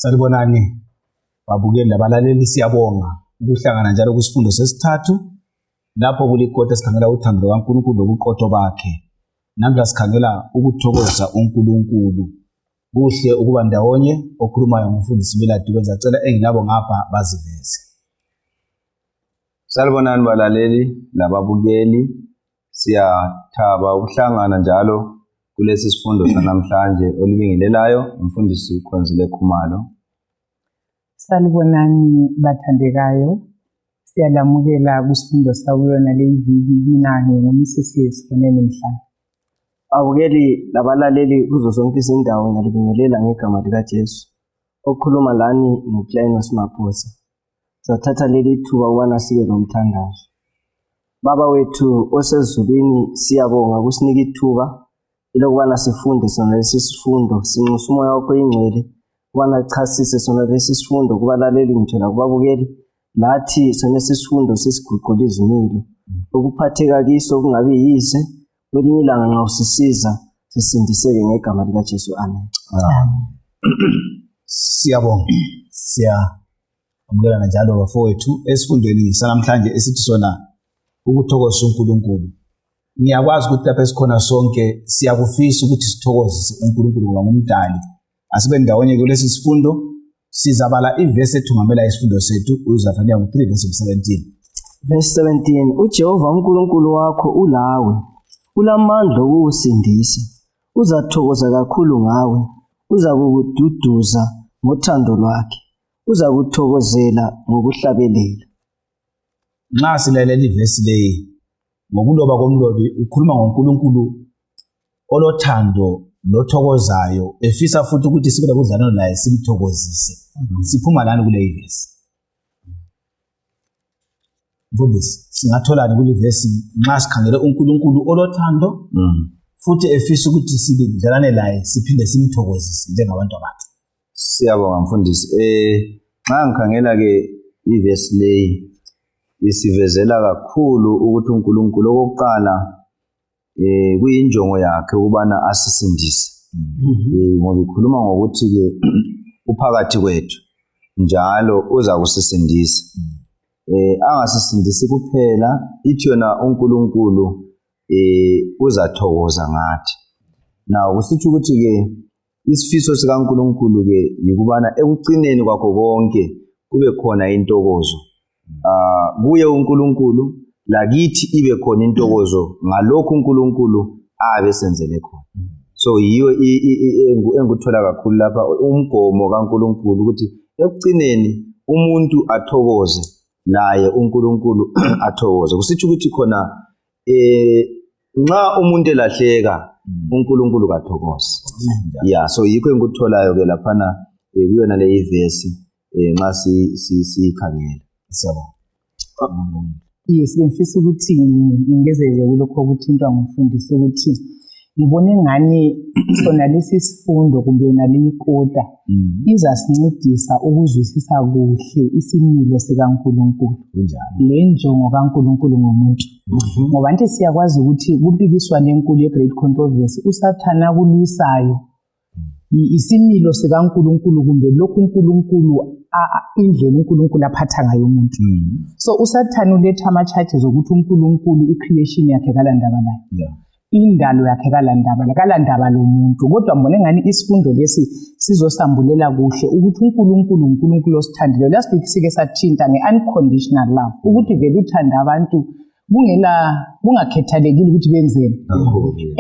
Salibonani babukeli labalaleli, siyabonga ukuhlangana njalo kusifundo sesithathu lapho kulikota sikhangela uthando kaNkulunkulu lobuqotho bakhe. Namhla sikhangela ukuthokoza uNkulunkulu. Kuhle ukuba ndawonye, okhulumayo ngumfundisi Miladi Benza. Cela engilabo ngapha baziveze. Salibonani balaleli lababukeli, siyathaba ukuhlangana njalo kulesi sifundo sanamhlanje olibingelelayo umfundisi uKhonzile Khumalo. Salibonani bathandekayo, siyalamukela kusifundo sakuyona leyiviki kinanye ngoMsisi Sibonene Mhlanga. Abukeli labalaleli kuzo zonke izindawo ngiyalibingelela ngegama likaJesu. Okhuluma lani nguKlinus Maphosa. Sathatha leli thuba ukubana sibe lomthandazo. Baba wethu osezulwini, siyabonga kusinika ithuba lokubana sifunde sona lesi sifundo. Sinxusa umoya wakho ingcwele ukubana chasise sona lesi sifundo kubalaleli ngitsho lakubabukeli, lathi sona lesi sifundo sesiguqula izimilo. Ukuphatheka kiso kungabi yize, kwelinye ilanga nxa usisiza sisindiseke ngegama likaJesu. Amen. Siyabonga. Siyamukelana njalo bafowethu esifundweni sanamhlanje esithi sona ukuthokoza uNkulunkulu. Ngiyakwazi ukuthi lapha esikhona sonke siyakufisa ukuthi sithokozise uNkulunkulu ngoba ngumdali. Asibe ndawonye kulesi sifundo, sizabala ivesi ethungamela isifundo sethu. Uzafanele ngo-3 verse 17. Verse 17, uJehova uNkulunkulu wakho ulawe, ulamandla okukusindisa, uzathokoza kakhulu ngawe, uzakududuza ngothando lwakhe, uzakuthokozela ngokuhlabelela. Nxa silalela ivesi leyi ngokuloba komlobi, ukhuluma ngoNkulunkulu olothando lothokozayo, efisa futhi ukuthi sibe lokudlana naye simthokozise. Siphuma lani kule ivesi? Mfundisi, singatholani kule ivesi nxa sikhangela uNkulunkulu olothando futhi efisa ukuthi sibe dlalane naye siphinde simthokozise njengabantu bakhe? Siyabonga mfundisi. Nxa ngikhangela ke ivesi leyi isivezela kakhulu ukuthi uNkulunkulu okokuqala kuyinjongo yakhe ukubana asisindise. Ngoba ikhuluma ngokuthi ke uphakathi kwethu njalo uza kusisindisa. Angasisindisi kuphela, ithi yona uNkulunkulu uzathokoza ngathi. Nawo kusitsho ukuthi ke isifiso sikaNkulunkulu ke yikubana ekucineni kwakho konke kube khona intokozo. Kuye uNkulunkulu lakithi ibe khona intokozo ngalokho uNkulunkulu abesenzele khona. So yiyo enguthola kakhulu lapha umgomo kaNkulunkulu ukuthi ekucineni umuntu athokoze, naye uNkulunkulu athokoze. Kusitsho ukuthi khona nxa umuntu elahleka uNkulunkulu kathokoze. So yikho engikutholayo ke laphana kuyona le ivesi nxa siyikhangela. Siyabonga. Yes, bengifisa ukuthi ngingezele kulokho okuthintwa ngumfundisi ukuthi ngibone ngani sona lesi sifundo kumbe yona leyikota izasincedisa ukuzwisisa kuhle isimilo sikaNkulunkulu lenjongo kaNkulunkulu ngomuntu. Ngoba nje siyakwazi ukuthi kumpikiswane enkulu ye-great controversy, uSathana kulwisayo isimilo sikaNkulunkulu kumbe lokhu uNkulunkulu indlela uNkulunkulu aphatha ngayo umuntu. So uSathana uletha ama-charges zokuthi uNkulunkulu i-creation yakhe kalandaba layo, indalo yakhe kalandaba lomuntu. Kodwa mbone ngani isifundo lesi sizosambulela kuhle ukuthi uNkulunkulu osithandileyo. Last week sike sathinta nge-unconditional love, ukuthi vele uthanda abantu kungakhethalekile ukuthi benzeni.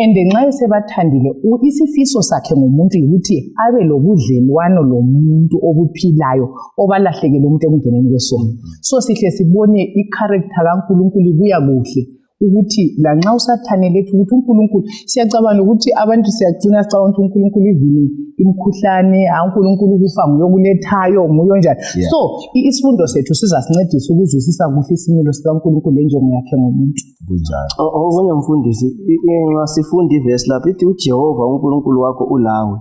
And nxa esebathandile, isifiso sakhe ngomuntu ukuthi abe lobudlelwano lomuntu obuphilayo obalahlekele umuntu ekungeneni kwesono. So sihle sibone i-character kaNkulunkulu ibuya kuhle ukuthi lanxa uSathane lethu ukuthi uNkulunkulu, siyacabanga ukuthi abantu siyagcina sicabanga ukuthi uNkulunkulu ivini imkhuhlane, uNkulunkulu kufa nguyokulethayo nguyo njani. So isifundo sethu sizasincedisa ukuzwisisa kuhle isimilo sikaNkulunkulu lenjongo yakhe ngomuntu. Kunjalo. Okunye mfundisi, nxa sifunda ivesi lapho ithi uJehova uNkulunkulu wakho ulawe,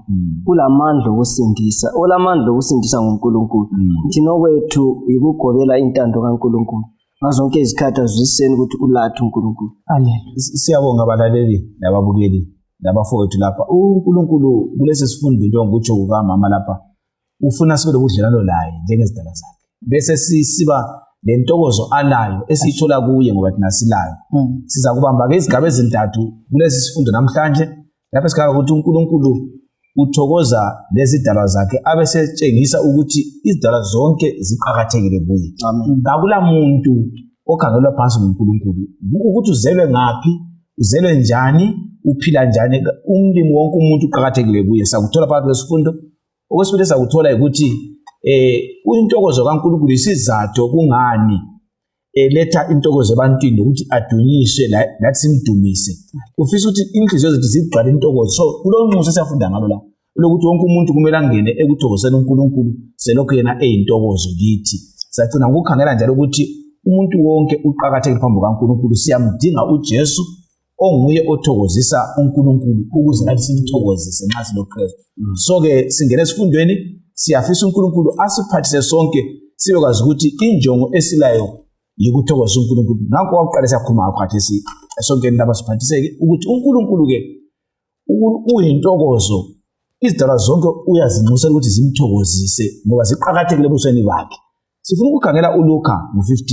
ulamandla okusindisa. Olamandla okusindisa nguNkulunkulu. Thina kwethu yikugobela intando kaNkulunkulu. Ngazonke izikhathi azwiseni ukuthi ulathi uNkulunkulu. Amen. Siyabonga abalaleli lababukeli labafowethu lapha. uNkulunkulu kulesi sifundo njengokutsho kukamama lapha ufuna sibe lobudlelwano laye njengezidalwa zakhe bese siba lentokozo alayo esiyithola kuye ngoba thina silayo siza kubamba ke izigaba ezintathu kulesi sifundo namhlanje lapho sikhanga ukuthi uNkulunkulu uthokoza lezi zidalwa zakhe abesetshengisa ukuthi izidalwa zonke ziqhakathekile kuye akula muntu okhangelwa phansi nguNkulunkulu ukuthi uzelwe ngaphi uzelwe njani uphila njani umlimi wonke umuntu uqhakathekile kuye sakuthola phakathi kwesifundo okwesibili sakuthola ukuthi intokozo kaNkulunkulu isizathu kungani letha intokozo ebantwini ukuthi adunyiswe lathi simdumise ufisa ukuthi inhliziyo zethu zigcwale intokozo so kulonxuso esiyafunda ngalo la lokuthi wonke umuntu kumele angene ekuthokozeni uNkulunkulu selokho yena eyintokozo kithi sacina ngokukhangela njalo ukuthi umuntu wonke uqhakathekile phambi kaNkulunkulu siyamdinga uJesu onguye othokozisa uNkulunkulu ukuze nathi simthokozise nxa siloKristu so ke singena esifundweni siyafisa uNkulunkulu asiphathise sonke sibekwazi ukuthi injongo esilayo yikuthokoza uNkulunkulu nanko wakuqala siyakhuluma ngakho sonke indaba siphathiseke ukuthi uNkulunkulu ke uyintokozo izidalwa zonke uyazinxusa ukuthi zimthokozise ngoba ziqhakathekile ebusweni bakhe sifuna ukukhangela uLuka ngo-15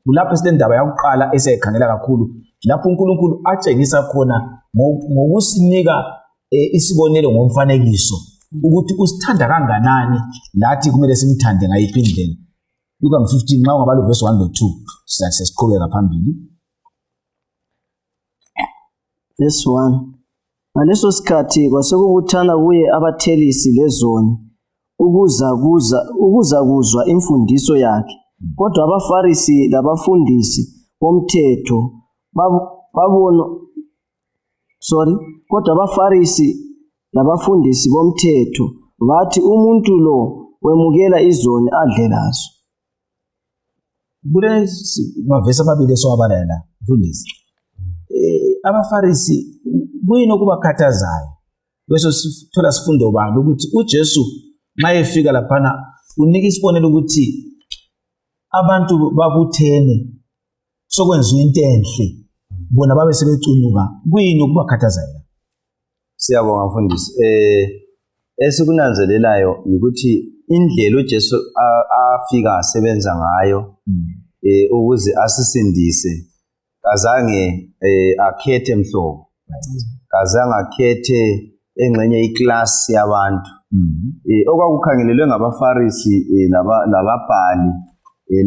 kulapho silendaba yakuqala esiyayikhangela kakhulu lapho uNkulunkulu atshengisa khona ngokusinika isibonelo ngomfanekiso ukuthi usithanda kanganani lathi kumele simthande ngayiphi indlela Luka 15 nxa ungabala uvesi 1 no 2 sesiqhubeka phambili verse 1 ngaleso sikhathi kwasekubuthana kuye abathelisi lezoni ukuza kuzwa imfundiso yakhe kodwa abaFarisi labafundisi bomthetho kodwa abaFarisi labafundisi bomthetho bathi umuntu lo wemukela izoni adle lazo kule mavesi amabili esowabala la mfundisi abaFarisi kuyini okubakhathazayo bese sithola sifundo bani ukuthi uJesu mayefika laphana unika isibonelo ukuthi abantu babuthene sokwenziwa into enhle bona babe sebecunuka kuyini okubakhathazayo siyabonga mfundisi esikunanzelelayo ukuthi indlela uJesu afika asebenza ngayo ukuze asisindise kazange akhethe mhlobo kazange akhethe engxenye iklasi yabantu okwakukhangelelwe ngabaFarisi lababhali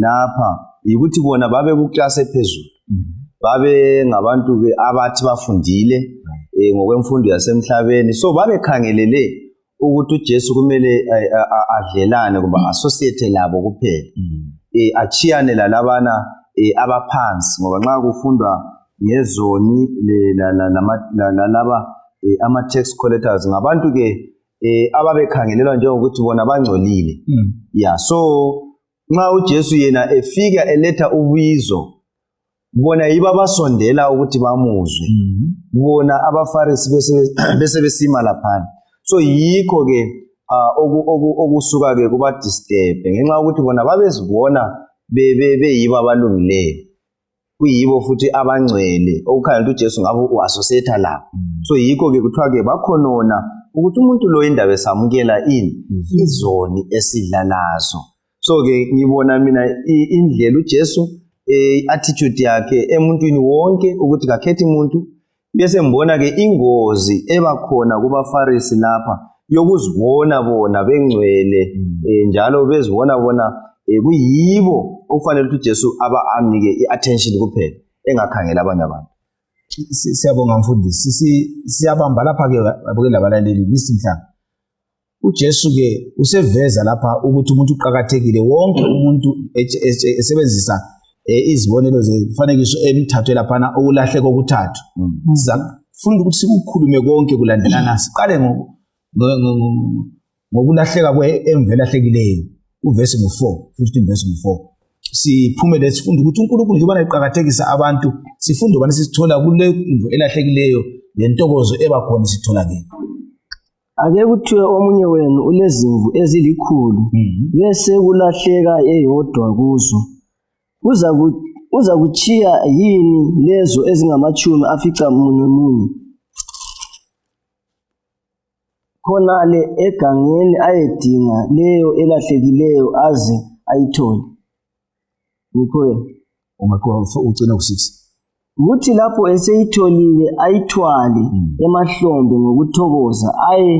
lapha ukuthi bona babe kuklasi ephezulu babe ngabantu ke abathi bafundile ngokwemfundo yasemhlabeni so babekhangelele ukuthi uJesu kumele adlelane kumbe associate labo kuphela achiyane lalabana abaphansi ngoba nxa kufundwa ngezoni lalaba ama-tax collectors ngabantu ke ababekhangelelwa njengokuthi bona bangcolile so nxa uJesu yena efika eletha ubizo bona yiba basondela ukuthi bamuzwe bona abaFarisi bese besima laphana so yikho ke okusuka ke kuba disturb ngenxa ukuthi bona babezibona beyiba abalungileyo kuyibo futhi abangcwele okukhanya ukuthi uJesu ngabe uassociate labo so yikho ke kuthiwa ke bakhonona ukuthi umuntu lo indaba esamukela izoni esidla nazo so ke ngibona mina indlela uJesu attitude yakhe emuntwini wonke ukuthi kakhethi umuntu bese mbona ke ingozi ebakhona kubaFarisi lapha yokuzibona bona bengcwele njalo bezibona bona kuyibo okufanele ukuthi uJesu anike iattention kuphela engakhangela abanye abantu siyabonga mfundisi siyabamba lapha ke abukela labalaleli bisimhlanga uJesu ke useveza lapha ukuthi umuntu uqhakathekile wonke umuntu esebenzisa izibonelo zefanekiso emithathu laphana okulahleka okuthathu sizafunda ukuthi sikukhulume konke kulandelana siqale ngokulahleka kwemvelahlekileyo uvesi ngo4 15 verse ngo4 siphume lesifunda ukuthi uNkulunkulu njengoba eqhakathekisa abantu sifundo bani sisithola kule indlu elahlekileyo lentokozo ebakhona sithola ke ake kuthiwe omunye wenu ulezimvu ezilikhulu bese kulahleka eyodwa kuzo uza kuchiya yini lezo ezingamachumi afica munye khona le egangeni ayedinga leyo elahlekileyo aze ayithole. Ngikho ugcina ku6 ukuthi lapho eseyitholile ayithwale emahlombe ngokuthokoza aye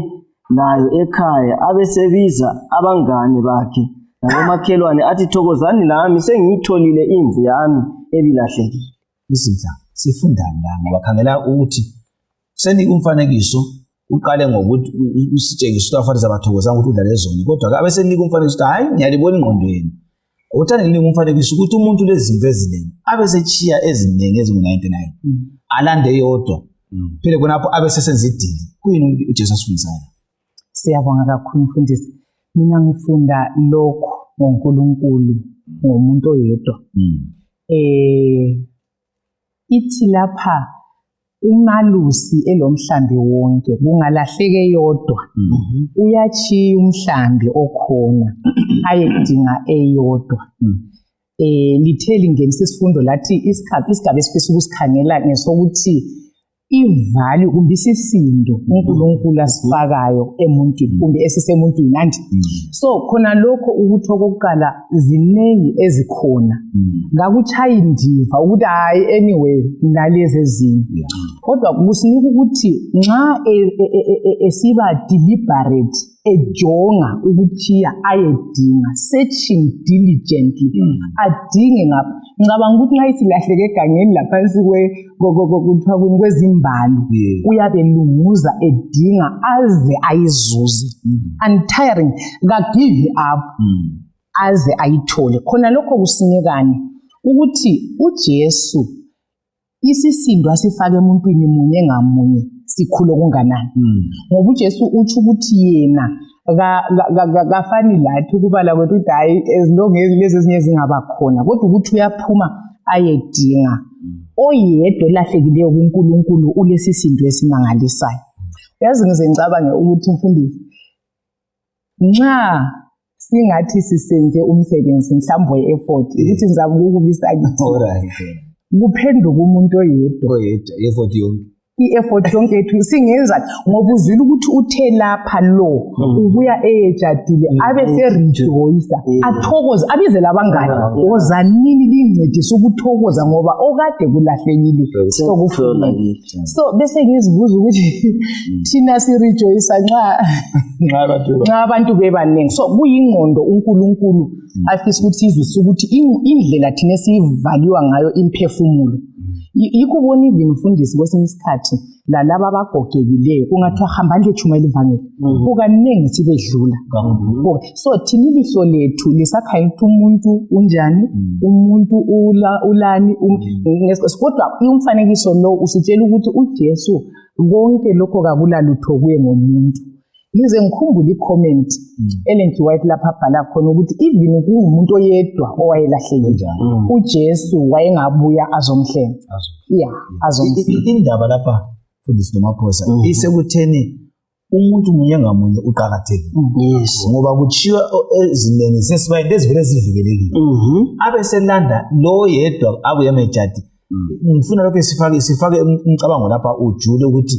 nayo ekhaya abesebiza abangane bakhe nabomakhelwane athi thokozani nami sengiyitholile imvu yami ebilahlekile. Isimhla sifundani la ngoba khangela ukuthi kusenika umfanekiso uqale ngokuthi usitshengisa ukuthi afanele abathokozanga ukuthi udlale ezoni kodwa ke abesenika umfanekiso hayi ngiyalibona ingqondweni uthanda nginika umfanekiso ukuthi umuntu lezimvu eziningi abesechiya eziningi ezingu99 alande yodwa phela khonapho abesesenza idili kuyini uJesu asifundisayo. Siyabonga kakhulu mfundisi. Mina ngifunda lokho ngoNkulunkulu ngomuntu oyedwa. Ithi lapha umalusi elomhlambi wonke kungalahleke yodwa uyachiya umhlambi okhona ayedinga eyodwa. Lithe lingenisa isifundo lathi isigaba esifisa ukusikhangela ngesokuthi ivali kumbe isisindo uNkulunkulu asifakayo emuntwini kumbe esisemuntwini nanje. So khona lokho ukuthi okokuqala ziningi ezikhona ngakuchaya indiva ukuthi hayi anyway nalezi ezinye kodwa kusinika ukuthi nxa esiba deliberate ejonga ukuchiya ayedinga searching diligently adinge ngapha ngicabanga ukuthi nxa isilahleke egangeni laphansi kuthiwa kwezimbali uyabelunguza edinga aze ayizuze untiring ka-give up aze ayithole. Khona lokho kusinikani ukuthi uJesu isisindo asifake emuntwini munye ngamunye sikhulu okunganani ngoba uJesu uthi ukuthi yena kafani lathi ukubala kwethu ukuthi hayi ezilongezi lezi ezinye zingaba khona kodwa ukuthi uyaphuma ayedinga oyedwa olahlekileyo kuNkulunkulu ulesisindo esimangalisayo. Yazi ngize ngicabange ukuthi mfundisi nxa singathi sisenze umsebenzi mhlawumbe we-effort ukuthi ngizabe ukubisa kithi kuphenduka umuntu oyedwa effort yonke i-effort yonke yethu singenza ngoba uzwile ukuthi uthe lapha lo ubuya eyejadile abe serijoyisa athokoze abize labangane ozanini lincedise ukuthokoza ngoba okade kulahlekile sokufuna. So bese ngizibuza ukuthi thina sirejoyisa nxa abantu bebaningi. So kuyingqondo uNkulunkulu afisa ukuthi sizwe ukuthi indlela thina esivaliwa ngayo imphefumulo yikho ubona even mfundisi kwesinye isikhathi lalaba abagogekileyo kungathiwa hamba nje etshumayela ivangeli kukaningi sibedlula. So thina ilihlo lethu lisakhayitha umuntu unjani umuntu ulani kodwa umfanekiso lo usitshela ukuthi uJesu konke lokho kakulalutho kuye ngomuntu. Ngize ngikhumbule i-comment Ellen G. White lapha abhala khona ukuthi even kungumuntu oyedwa owayelahlekile uJesu wayengabuya azomhlenga. Indaba lapha mfundisi noMaphosa isekutheni umuntu munye ngamunye uqhakathekile ngoba kuchiwa ezinengi sesibayini ezivele zivikelekile abeselanda lo yedwa abuye emejadi. Ngifuna lokho sifake umcabango lapha ujule ukuthi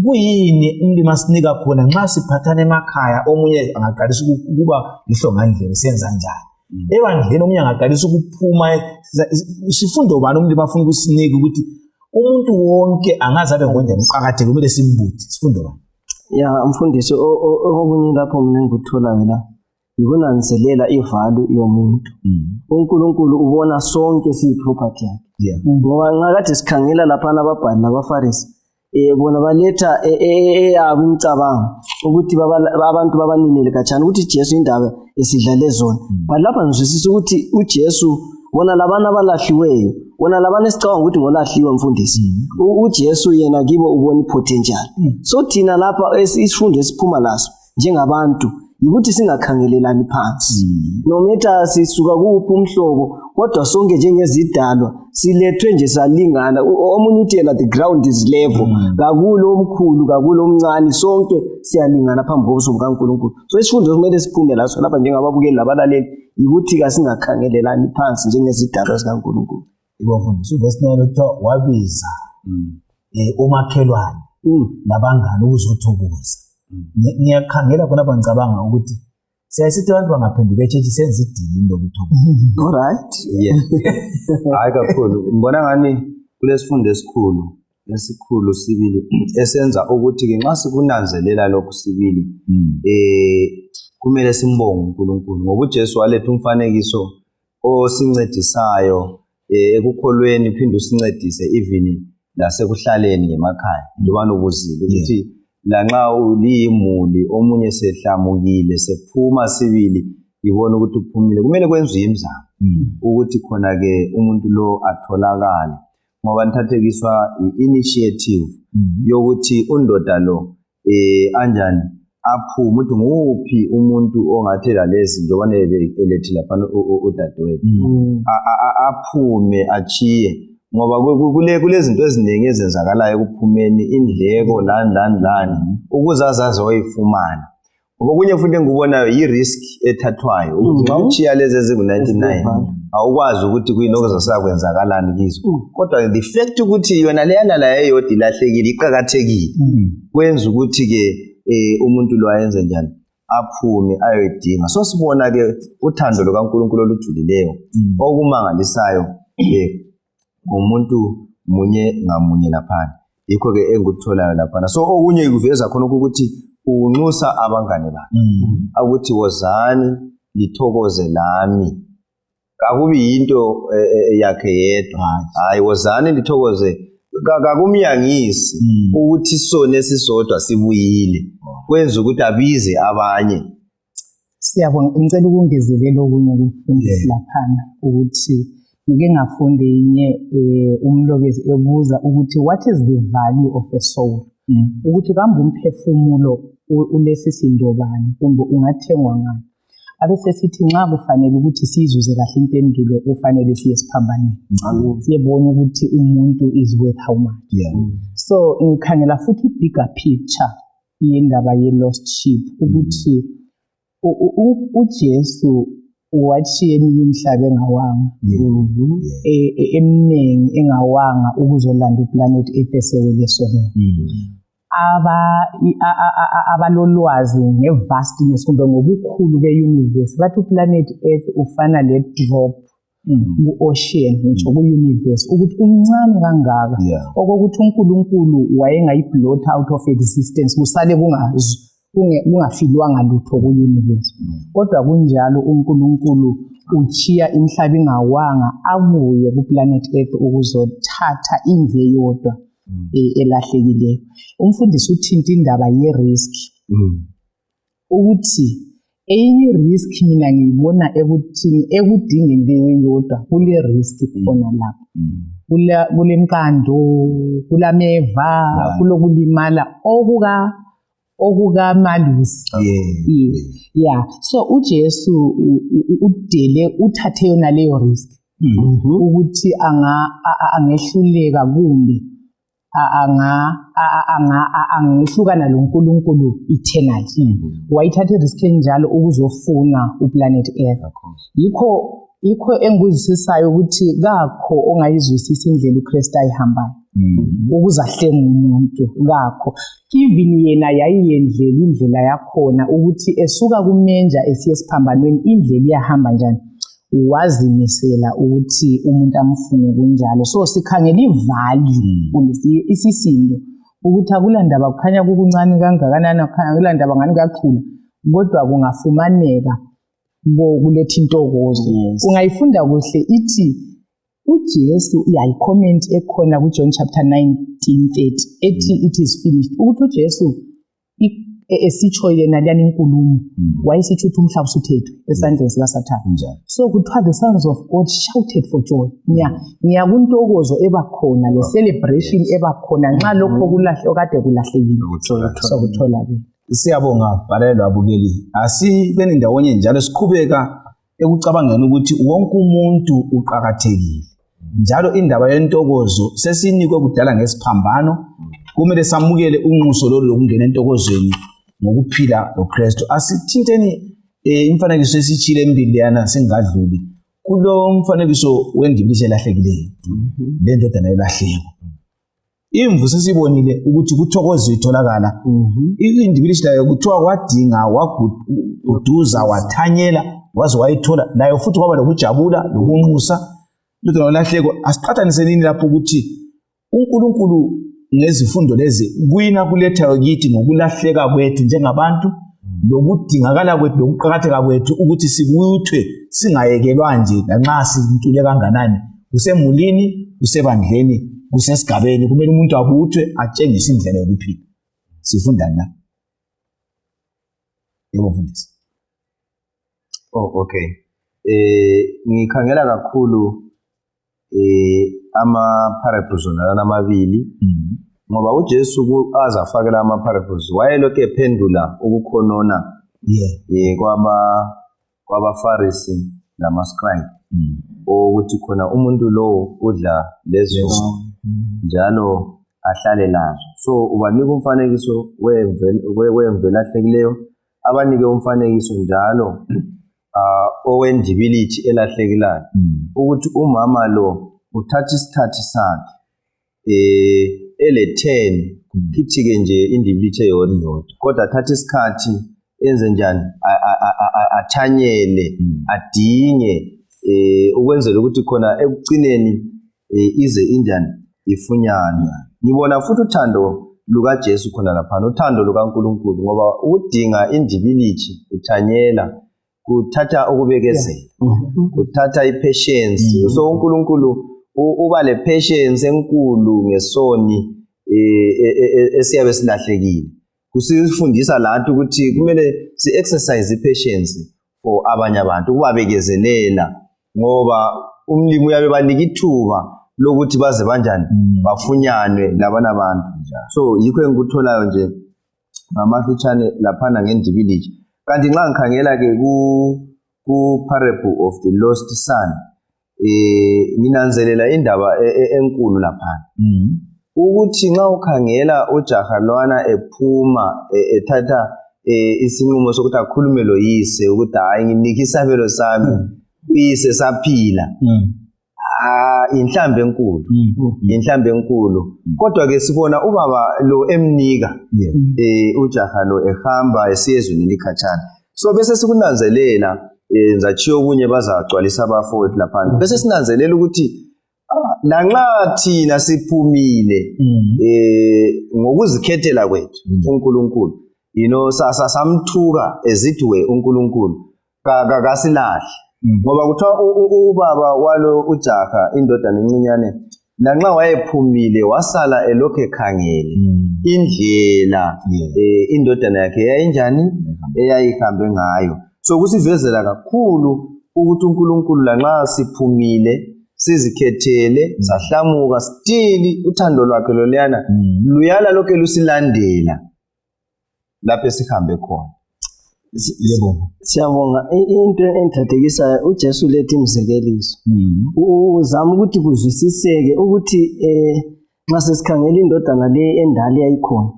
kuyini umlimi asinika khona nxa siphathana emakhaya omunye angaqalisa ukuba lihlongandlebe senza njani ebandleni omunye angaqalisa ukuphuma sifundo bani umlimi afuna ukusinika ukuthi umuntu wonke angaze abe ngonjani uqhakatheke kumele simbuthi sifundo bani. Mfundisi okunye lapho mina ngikutholayo la yikunanzelela ivalue yomuntu. uNkulunkulu ubona sonke siyiproperty yakhe ngoba ngakade sikhangela lapha ababhali nabaFarisi bona baletha eyabo imicabango ukuthi abantu babaninele kanjani ukuthi Jesu indaba esidlale zona but lapha ngizwisisa ukuthi uJesu bona labana abalahliweyo bona labana esicabanga ukuthi ngolahliwe mfundisi uJesu yena kibo ubona ipotential. So thina lapha isifundo esiphuma laso njengabantu ukuthi singakhangelelani phansi nometha sisuka kuphi umhlobo kodwa sonke njengezidalwa silethwe nje salingana. Omunye utela the ground is level kakulo omkhulu kakulo omncane sonke siyalingana phambi kobuso bukaNkulunkulu. So isifundo kumele siphume laso lapha njengababukeli labalaleli ukuthi kasingakhangelelani phansi njengezidalwa zikaNkulunkulu. Ibafundisa uverse 9 uthiwa wabiza umakhelwane labangane ukuzothokoza Ngiyakhangela khona bangicabanga ukuthi siyasithi abantu bangaphenduka echechi senze idili lokuthoba. Alright. Yeah. Hayi kakhulu. Ngibona ngani kulesifundo esikhulu sibili esenza ukuthi ke nxa sikunanzelela lokhu sibili kumele simbonge uNkulunkulu ngoba uJesu waletha umfanekiso osincedisayo ekukholweni phinde usincedise even lasekuhlaleni emakhaya njengoba ubuzile ukuthi lanxa uliyimuli omunye sehlamukile sephuma sibili ibona ukuthi uphumile kumele kwenziwe imizamo ukuthi khona ke umuntu lo atholakale ngoba nithathekiswa i-initiative yokuthi undoda lo anjani aphume ukuthi nguphi umuntu ongathi lalezi njengoba elethi lapha udadewethu aphume achiye ngoba kulezinto eziningi ezenzakalayo ekuphumeni indleko lani ukuzazazi oyifumana ngoba kunye futhi engikubonayo i-risk ethathwayo ukuthi nxa uchiya lezi eziku-99 awukwazi ukuthi kuyinokuzasakwenzakalani kizo kodwa the fact ukuthi yona leyana la eyodwa ilahlekile iqhakathekile kwenza ukuthi ke umuntu lo ayenze njani aphume ayoyidinga so sibona ke uthando lukaNkulunkulu olujulileyo okumangalisayo umuntu munye ngamunye laphana yikho ke engikutholayo laphana so okunye kuveza khona ukuthi unxusa abangane bakhe ukuthi wozani lithokoze lami akubi yinto yakhe yedwa hayi wozani lithokoze kakumyangisi ukuthi sone sisodwa sibuyile kwenza ukuthi abize abanye. Siyabonga ngicela ukungezelela okunye ukufundisa laphana ukuthi ngike ngafunde inye umlobezi ebuza ukuthi what is the value of a soul ukuthi kambe umphefumulo ulesisindobani kumbe ungathengwa ngani abese sithi nxa kufanele ukuthi sizuze kahle impendulo ufanele siye esiphambanweni siyebona ukuthi umuntu is worth how much so ngikhangela futhi bigger picture yendaba ye lost sheep ukuthi uJesu wachiye eminye imihlaba engawanga eminingi engawanga ukuzolanda uplanet Earth esewele esonweni abalolwazi ngevastness kumbe ngobukhulu be-universe bathi uplanet Earth ufana le-drop ku-ocean ngitsho ku-universe ukuthi umncane kangaka okokuthi uNkulunkulu wayengayi-blot out of existence kusale kungafilwanga lutho ku-universe kodwa kunjalo uNkulunkulu uchiya imihlaba ingawanga abuye kuplanet Earth ukuzothatha imve yodwa elahlekileyo. Umfundisi uthinta indaba ye-risk ukuthi enye risk mina ngiyibona ekuthini ekudingeni leyo yodwa kule risk khona lapho kulemkando kulameva kulokulimala okukamalusi so uJesu udele uthathe yona leyo risk ukuthi angehluleka kumbe angehlukana loNkulunkulu eternal wayithatha risk njalo ukuzofuna uplanet Earth yikho engikuzisisayo ukuthi kakho ongayizwisisa indlela uKristu ayihambayo ukuzahlenga umuntu kakho even yena yayiyendlela indlela yakhona ukuthi esuka kumenja esiye esiphambanweni indlela iyahamba njani wazimisela ukuthi umuntu amfune kunjalo so sikhangela ivalue isisindo ukuthi akulandaba kukhanya kukuncane kangakanani akulandaba ngani kakhulu kodwa kungafumaneka kuletha intokozo ungayifunda kuhle ithi uJesu iyayicomment ekhona kuJohn chapter 19:30 ethi it is finished ukuthi uJesu esitsho yena liyani inkulumo wayesitsho ukuthi umhlaba usuthethwe esandleni sikaSathane so kuthiwa the sons of God shouted for joy ngiyakuntokozo ebakhona le celebration ebakhona nxa lokho kulahle okade kulahlekile sokuthola ke siyabonga balelwa abukeli asibeni ndawonye njalo siqhubeka ekucabangeni ukuthi wonke umuntu uqhakathekile njalo indaba yentokozo sesinikwe kudala ngesiphambano kumele samukele unxuso lolu lokungena entokozweni ngokuphila loKristu asithinteni imfanekiso esichile embili yana singadluli kulo mfanekiso wendibili elahlekileyo le ndodana yelahleko imvu sesibonile ukuthi kuthokozwe itholakala indibilithi layo kuthiwa wadinga waguduza wathanyela waze wayithola nayo futhi kwaba lokujabula lokunxusa lutho nolahleko asiqhathanise nini lapho ukuthi uNkulunkulu ngezifundo lezi kuyina kulethayo kithi ngokulahleka kwethu njengabantu lokudingakala kwethu lokuqhakatheka kwethu ukuthi sibuthwe singayekelwa nje lanxa sintule kanganani kusemulini kusebandleni kusesigabeni kumele umuntu abuthwe atshengise indlela yokuphila sifunda na yebo mfundisi. Okay. Ngikhangela kakhulu ama parables nalana amabili ngoba uJesu azafakela ama parables wayelokhu ephendula ukukhonona kwabaFarisi namaScribe ukuthi khona umuntu lo udla lezo njalo ahlale lazo. So ubanika umfanekiso wemvelo lahlekileyo abanike umfanekiso njalo owendibilithi elahlekilayo ukuthi umama lo uthatha isithathi sakhe ele10 kithi-ke nje indibilithi eyodwa kodwa athatha isikhathi enze njani athanyele adinge ukwenzela ukuthi khona ekugcineni ize injani ifunyane. Ngibona futhi uthando lukaJesu khona lapha uthando lukaNkulunkulu ngoba ukudinga indibilithi uthanyela kuthatha ukubekezela kuthatha ipatience. So uNkulunkulu uba le patience enkulu ngesoni esiyabe silahlekile kusifundisa lathi ukuthi kumele si-exercise i-patience for abanye abantu ukubabekezelela ngoba umlimi uyabe banika ithuba lokuthi baze banjani bafunyanwe labana abantu. So yikho engikutholayo nje ngamafitshane laphana ngendibilithi. Kanti nxa ngikhangela-ke ku parable of the lost son nginanzelela indaba enkulu laphana ukuthi nxa ukhangela ujaha lwana ephuma ethatha isinqumo sokuthi akhulume loyise ukuthi hayi nginika isabelo sami uyise saphila inhlambe enkulu kodwa ke sibona ubaba lo emnika ujaha lo ehamba esiyezweni elikhatshana. So bese sikunanzelela ngizachiyo okunye bazagcwalisa abafowethu lapha bese sinanzelela ukuthi lanxa thina siphumile ngokuzikhethela kwethu uNkulunkulu samthuka ezidwe uNkulunkulu kasilahli ngoba kuthiwa ubaba walo ujaha indodana encinyane lanxa wayephumile wasala elokhu ekhangele indlela indodana yakhe yayinjani eyayihambe ngayo. So kusivezela kakhulu ukuthi uNkulunkulu lanxa siphumile sizikhethele sahlamuka stili uthando lwakhe loliyana luyala lokho lusilandela lapho sihambe khona. Yebo. Siyabonga into enthathekisayo uJesu lethi imzekeliso. Uzama ukuthi kuzwisiseke ukuthi nxa sesikhangela indodana le endala yayikhona.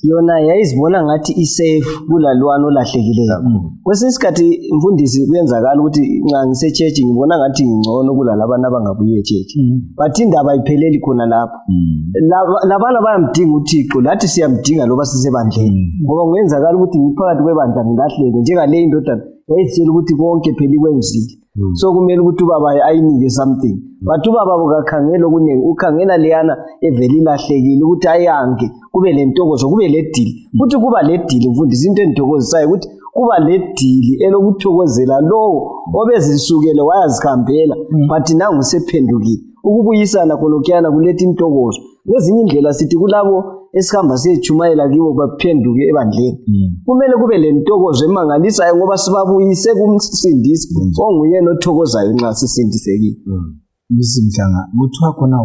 Yona yayizibona ngathi isafe kulalwana olahlekileyo. Kwesinye isikhathi mfundisi kuyenzakala ukuthi nxa ngise-church ngibona ngathi ngingcono kulalabana abangabuye e-church. But indaba ayipheleli khona lapho. Labana bayamdinga uThixo lathi siyamdinga loba sisebandleni. Ngoba kungenzakala ukuthi ngiphakathi kwebandla ngilahleke njengale indodana yayitshela ukuthi konke phela ikwenzile. So kumele ukuthi ubaba ayinike something. But ubaba ukakhangela okunengi ukhangela leyana eveli lahlekile ukuthi ayange kube lentokozo kube ledili. Futhi kuba ledili mfundisi into entokozisayo ukuthi kuba ledili elokuthokozela lo obezisukele wayazihambela but nangu sephendukile. Ukubuyisana khonokuyana kuletha intokozo. Ngezinye indlela sithi kulabo esihamba siyechumayela kibo baphenduke ebandleni. Kumele kube lentokozo emangalisayo ngoba sibabuyise kumsindisi onguyena othokozayo nxa sisindisekile. Mzimhlanga kuthiwa khona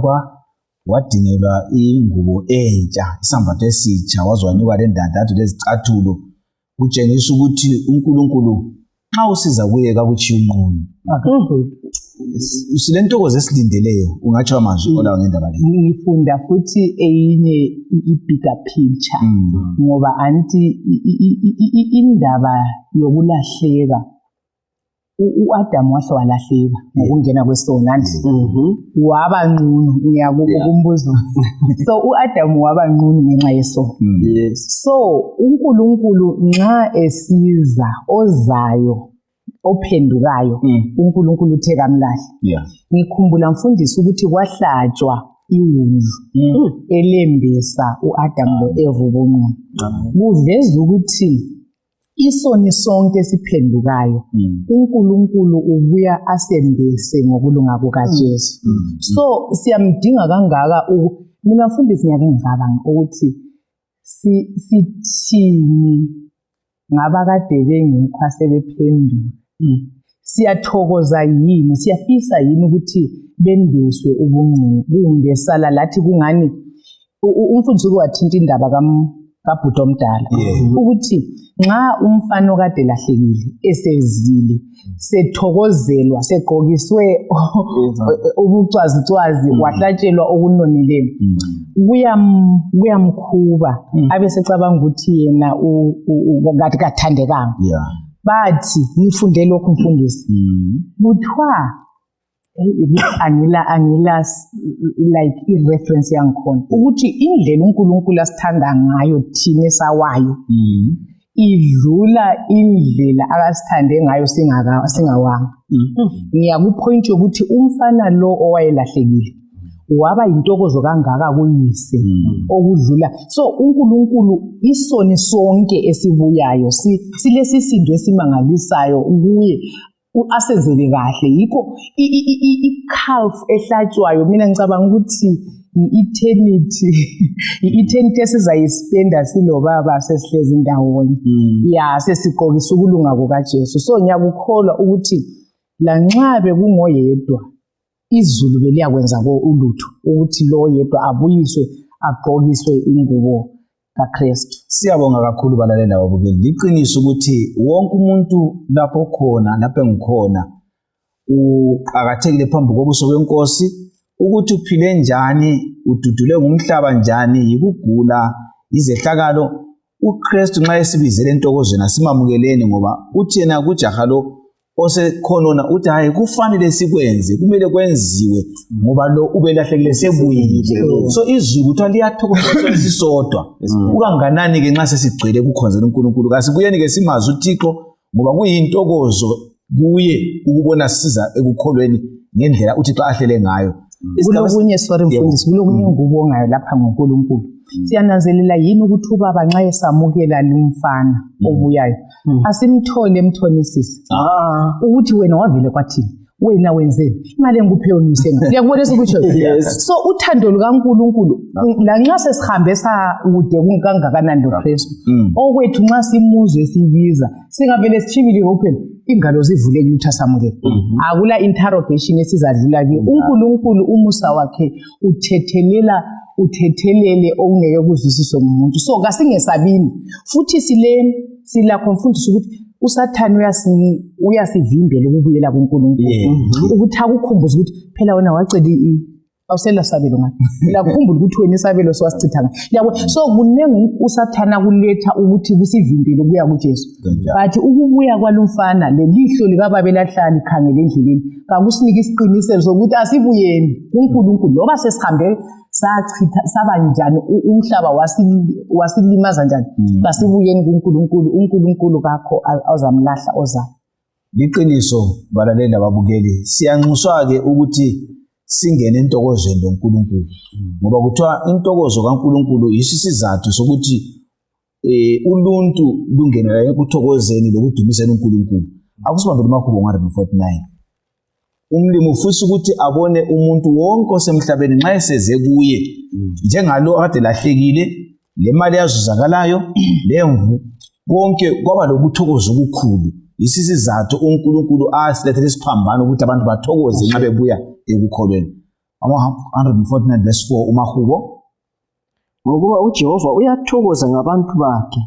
wadingelwa ingubo entsha isambatho esitsha waziwanikwa le ndandatho lezicathulo kutshengisa ukuthi uNkulunkulu xa usiza kuye kakuchiya unqunu. Silentokozo esilindeleyo ungatsho amazwi olawo ngendaba le. Ngifunda futhi eyinye i-bigger picture ngoba anti indaba yokulahleka u-Adam wahle walahleka ngokungena kwesono waba nqunu ngiyakubuza so u-Adam waba nqunu ngenxa yesono so uNkulunkulu nxa esiza ozayo ophendukayo uNkulunkulu uthe kamlahle ngikhumbula mfundisi ukuthi kwahlatshwa iwundlu elembesa uAdam loEva ubunqunu kuveza ukuthi isoni sonke siphendukayo uNkulunkulu ubuya asembese ngokulunga kukaJesu so siyamdinga kangaka mina mfundisi ngiyake ngicabanga ukuthi sithini ngabakade bengekho asebephenduka siyathokoza yini siyafisa yini ukuthi bembeswe ubunqunu kumbe sala lathi kungani umfundisi wathinta indaba kabhuti omdala ukuthi nxa umfana okade lahlekile esezile sethokozelwa segqokiswe ubucwazicwazi wahlatshelwa okunonileyo kuyamkhuba abesecabanga ukuthi yena kade kathandekanga bathi nifunde lokhu mfundisi kuthiwa angila like i-reference yangikhona ukuthi indlela uNkulunkulu asithanda ngayo thina esawayo idlula indlela akasithande ngayo singawanga ngiyakuphoint ukuthi umfana lo owayelahlekile waba intokozo kangaka kuyise okudlula so uNkulunkulu isoni sonke esibuyayo silesisindo esimangalisayo kuye asenzele kahle yikho i-calf ehlatshwayo mina ngicabanga ukuthi i-eternity esizayispenda silobaba sesihlezi ndawonye sesigqokisa ukulunga kukaJesu so ngiyakukholwa ukuthi lanxa bekungoyedwa izulu beliyakwenza ulutho ukuthi lo yedwa abuyiswe agqokiswe ingubo kaKristu. Siyabonga kakhulu balalela babukeli. Liqiniso ukuthi wonke umuntu lapho khona lapho engikhona uqhakathekile phambi kobuso benkosi ukuthi uphile njani ududule ngumhlaba njani yikugula izehlakalo uKristu nxa esibizele entokozweni asimamukeleni ngoba uthi yena kujaha lo osekhonona uthi hayi kufanele sikwenze kumele kwenziwe ngoba lo ubelahlekile sebuyile so izulu kuthiwa liyathokoza isisodwa ukanganani ke nxa sesigcwele kukhonzela uNkulunkulu kasibuyeni ke simazi uThixo ngoba kuyintokozo kuye ukubona siza ekukholweni ngendlela uThixo ahlele ngayo kulokunye mfundisi kulokunye ngubongayo lapha ngoNkulunkulu siyananzelela yini ukuthi ubaba nxa esamukela lumfana obuyayo asimthole emthonisisi ukuthi wena wavele kwathini wena wenzeni imali engikuphe yona uyisenga ngiyakubonisa ukuthi so uthando lukaNkulunkulu lanxa sesihambe sakude kungangakanani loKristu okwethu nxa simuzwe sibiza singavele sichibile open ingalo zivuleke ukuthi asamukele akula interrogation esizadlula ki uNkulunkulu umusa wakhe uthethelele okungeke kuzwisiswe ngumuntu so kasingesabini futhi silakho mfundisi ukuthi uSathane uyasivimbela ukubuyela kuNkulunkulu ukuthi akukhumbuze ukuthi phela wena wacela awusela sabelo ngathi la kukhumbula ukuthi wena isabelo siwasichithanga yabo so kunengi uSathane kuletha ukuthi kusivimbele ukuya kuJesu bathi ukubuya kwalumfana lelihlo likababa elahlala likhangele endleleni kakusinike isiqiniselo sokuthi asibuyeni kuNkulunkulu loba sesihambe sachitha sabanjani umhlaba wasilimaza njani basibuyeni kuNkulunkulu uNkulunkulu kakho awuzamlahla ozayo liqiniso balalela ababukeli siyanxuswa ke ukuthi singene entokozweni loNkulunkulu ngoba kuthiwa intokozo kaNkulunkulu yisizathu sokuthi uluntu lungenela ekuthokozeni lokudumiseni uNkulunkulu akusibambele uMakhubo 149 umlimi ufisa ukuthi abone umuntu wonke osemhlabeni nxa eseze kuye njengalo ade lahlekile lemali yazuzakalayo lemvu konke kwaba lokuthokoza okukhulu isizathu uNkulunkulu asilethele isiphambano ukuthi abantu bathokoze nxa bebuya ekukholweni 149 verse 4 uMakhubo ngokuba uJehova uyathokoza ngabantu bakhe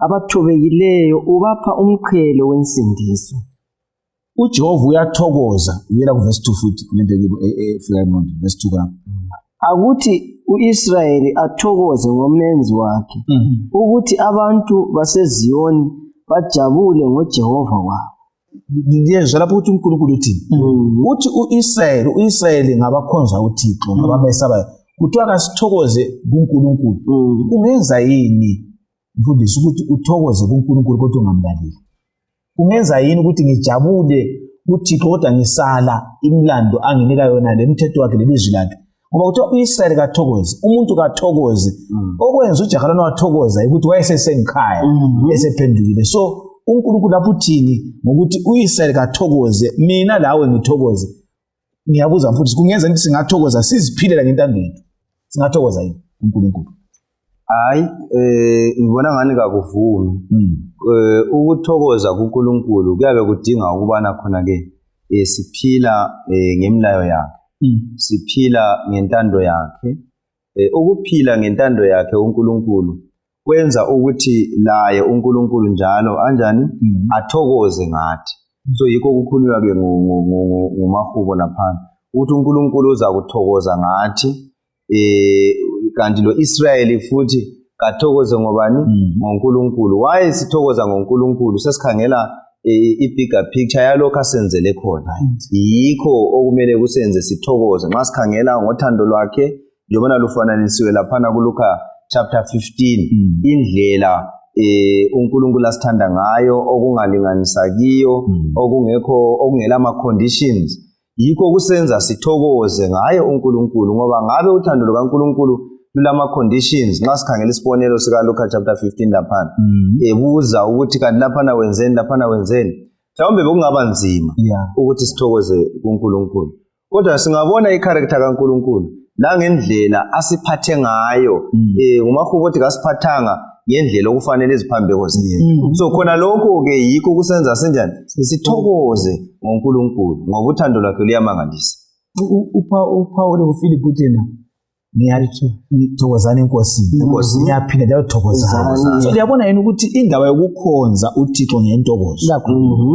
abathobekileyo ubapha umqhele wensindiso uJehova uyathokoza uyela ku verse 2 futhi kulento efika eMondo verse 2 kapha akuthi uIsrayeli athokoze ngomenzi wakhe ukuthi abantu baseZiyoni bajabule ngoJehova wabo liyezwa lapho ukuthi uNkulunkulu uthini uthi uIsrayeli ngabakhonza uThixo ngabamesabayo kuthiwa kasithokoze kuNkulunkulu kungenza yini mfundisi ukuthi uthokoze kuNkulunkulu kodwa ungamlaleli kungenza yini ukuthi ngijabule uThixo kodwa ngisala imlando anginika yona lemithetho wakhe lelizwi lakhe ngoba kuthiwa uIsrayeli kathokoze umuntu kathokoze okwenza uJakalani wathokoza ukuthi wayesesengikhaya esephendukile so uNkulunkulu lapho uthini ngokuthi uIsrayeli kathokoze mina lawe ngithokoze ngiyabuza mfundisi kungenza ukuthi singathokoza siziphilela ngentando yethu singathokoza yini uNkulunkulu hayi ngibona ngani kakuvumi ukuthokoza kuNkulunkulu kuyabe kudinga ukubana khona ke siphila ngemlayo yakhe siphila ngentando yakhe ukuphila ngentando yakhe uNkulunkulu kwenza ukuthi laye uNkulunkulu njalo anjani athokoze ngathi so yikho kukhulunywa ke ngumahubo lapha ukuthi uNkulunkulu uza kuthokoza ngathi kanti lo Israyeli futhi kathokoze ngobani ngoNkulunkulu waye sithokoza ngoNkulunkulu sesikhangela i-bigger picture yalokho asenzele khona yikho okumele kusenze sithokoze nxa sikhangela ngothando lwakhe njengoba lufananisiwe lapha kuLuka chapter 15 indlela uNkulunkulu asithanda ngayo okungalinganisa kiyo okungela ama conditions yikho kusenza sithokoze ngaye uNkulunkulu ngoba ngabe uthando lukaNkulunkulu lulama conditions nxa sikhangela isibonelo sika Luka chapter 15 lapha ebuza ukuthi kanti lapha wenzeni mhlawumbe bekungaba nzima ukuthi sithokoze kuNkulunkulu kodwa singabona i-character kaNkulunkulu la ngendlela asiphathe ngayo ngumahubo othi kasiphathanga ngendlela okufanele iziphambeko zethu so khona lokho ke yikho kusenza senjani sithokoze ngoNkulunkulu ngoba uthando lwakhe luyamangalisa uPaul uFilipi uthena ngiyathokozana enkosini ngiyaphinda njalo thokozana so liyabona yini ukuthi indaba yokukhonza uThixo ngentokozo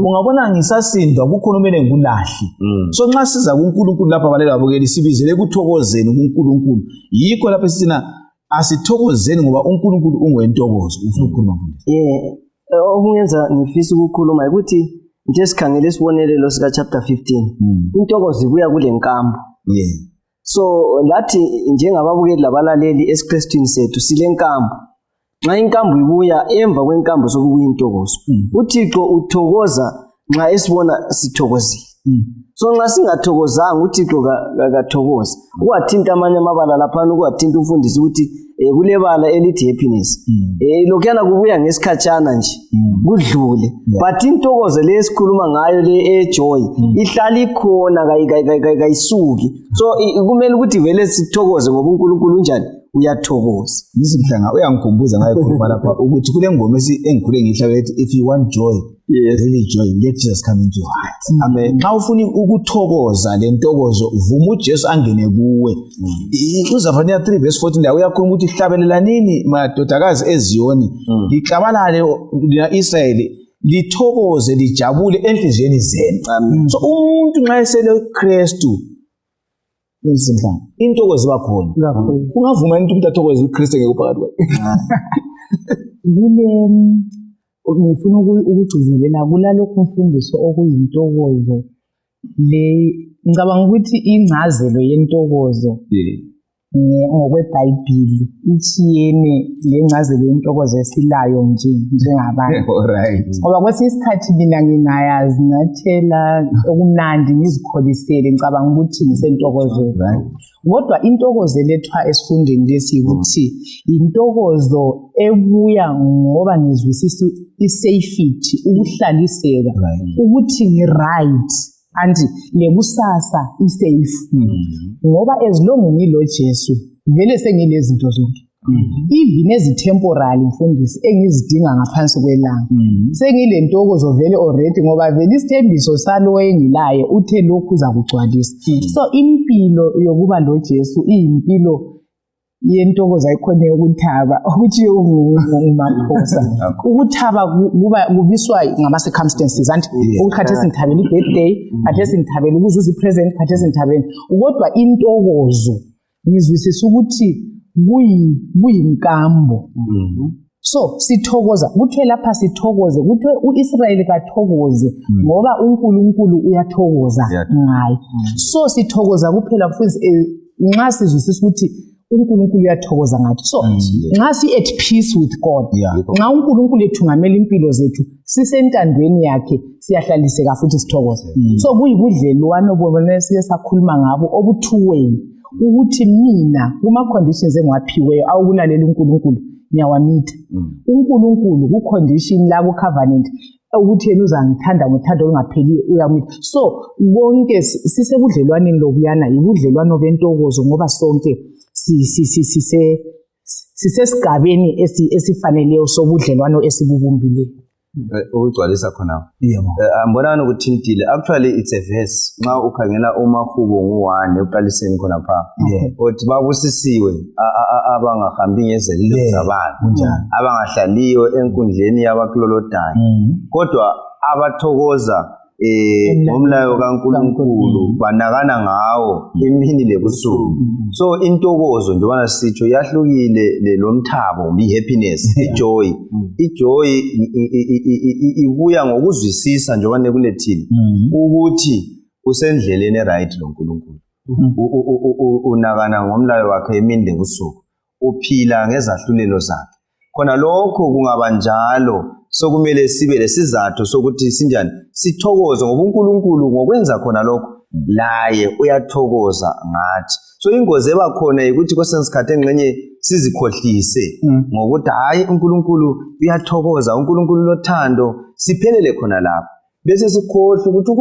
ungabona ngisasindwa kukhona kumele ngikulahle so nxa siza kuNkulunkulu lapha abaleli babukeli sibizele ukuthokozeni kuNkulunkulu yikho lapho sithina asithokozeni ngoba uNkulunkulu ungwentokozo ufuna ukukhuluma mfundisi okungenza ngifisa ukukhuluma ukuthi nje sikhangele isibonelelo sika chapter 15 intokozo ibuya kule nkambo so lathi njengababukeli labalaleli esiKristwini sethu sile nkambo nxa inkambo ibuya emva kwenkambo sokubuya intokozo uThixo uthokoza nxa esibona sithokozile so nxa singathokozanga uThixo akathokoza ukwathinta amanye amabala lapha ukwathinta umfundisi ukuthi kulebala elithi happiness lokhuyana kubuya ngesikhatshana nje kudlule but intokozo le esikhuluma ngayo le ejoy ihlala ikhona kayisuki so kumele ukuthi vele sithokoze ngoba uNkulunkulu unjani uyathokoza ngisimhlanga uyangikhumbuza ngayo khona lapha ukuthi kule ngoma engikhule ngihlabe ethi if you want joy really joy let Jesus come into your heart amen xa ufuna ukuthokoza lentokozo vuma uJesu angene kuwe uZefaniya 3 verse 14 la uyakhuluma ukuthi hlabelelanini madodakazi eZiyoni liklabalale lina Israyeli lithokoze lijabule enhliziyweni zenu so umuntu nxa esele uKristu ngisimhlanga intokozo bakhona kungavuma umuntu athokoze uKristu ngekuphakathi kule ngifuna ukugcizelela kulalokho mfundiso okuyintokozo le ngicabanga ukuthi incazelo yentokozo ngokweBhayibheli ichiyene lencazelo yentokozo esilayo nje njengabantu ngoba kwesinye isikhathi mina ngingayazi ngathela okumnandi ngizikholisele ngicabanga ukuthi ngisentokozweni kodwa intokozo lethwa esifundeni lesi ukuthi intokozo ebuya ngoba ngizwisisa isafety ukuhlaliseka ukuthi ngiright anti lekusasa isafe ngoba as long ngilo Jesu vele sengilezinto zonke even ezitemporary mfundisi engizidinga ngaphansi kwelanga sengile ntokozo vele already ngoba vele isithembiso salo engilaye uthe lokhu uza kugcwalisa so impilo yokuba lo Jesu iyimpilo yentokozo ayikhona yokuthaba ukuthi ngumaphosa ukuthaba kuba kubiswa ngama circumstances anti ukukhathesa ngithabela ibirthday khathesa ngithabela ukuzuza ipresent khathesa ngithabela kodwa intokozo ngizwisisa ukuthi kuyinkambo So sithokoza kuthiwe lapha sithokoze kuthiwe uIsrayeli kathokoze ngoba uNkulunkulu uyathokoza ngaye. So sithokoza kuphela mfundisi nxa sizwisisa ukuthi uNkulunkulu uyathokoza ngathi. So nxa si at peace with God, nxa uNkulunkulu ethungamela impilo zethu sisentandweni yakhe siyahlaliseka futhi sithokoze. So kuyibudlelwano obubona sike sakhuluma ngabo obu two way ukuthi mina kuma conditions engiwaphiweyo awukulalela uNkulunkulu ngiyawamitha. uNkulunkulu ku condition la ku covenant ukuthi yena uzangithanda ngothando olungapheli uyamitha. So bonke sisebudlelwaneni lokuyana ibudlelwano bentokozo ngoba sonke sisesigabeni esifaneleyo sobudlelwano esibubumbileyo. Ukugcwalisa khona. Ngibona ukuthintile. Actually it's a verse. Nxa ukhangela uMahubo ngo-1 ekuqaliseni khona pha. Uthi babusisiwe abangahambi ngezelilo zabantu. Abangahlaliyo enkundleni yabaklolodayo. Kodwa abathokoza ngomlayo kaNkulunkulu banakana ngawo imini lebusuku. So intokozo njengoba sisitsho yahlukile lomthabo happiness, ijoy. Ijoy ibuya ngokuzwisisa njengoba nekulethile ukuthi usendleleni right loNkulunkulu. Unakana ngomlayo wakhe imini lebusuku. Uphila ngezahlulelo zakhe. Khona lokho kungaba njalo sokumele sibe lesizathu sokuthi sinjani sithokoze ngoba uNkulunkulu ngokwenza khona lokho laye uyathokoza ngathi. So ingozi ebakhona ukuthi kwesinye isikhathi engxenye sizikhohlise ngokuthi hayi uNkulunkulu uyathokoza, uNkulunkulu lothando, siphelele khona lapha. Bese sikhohle ukuthi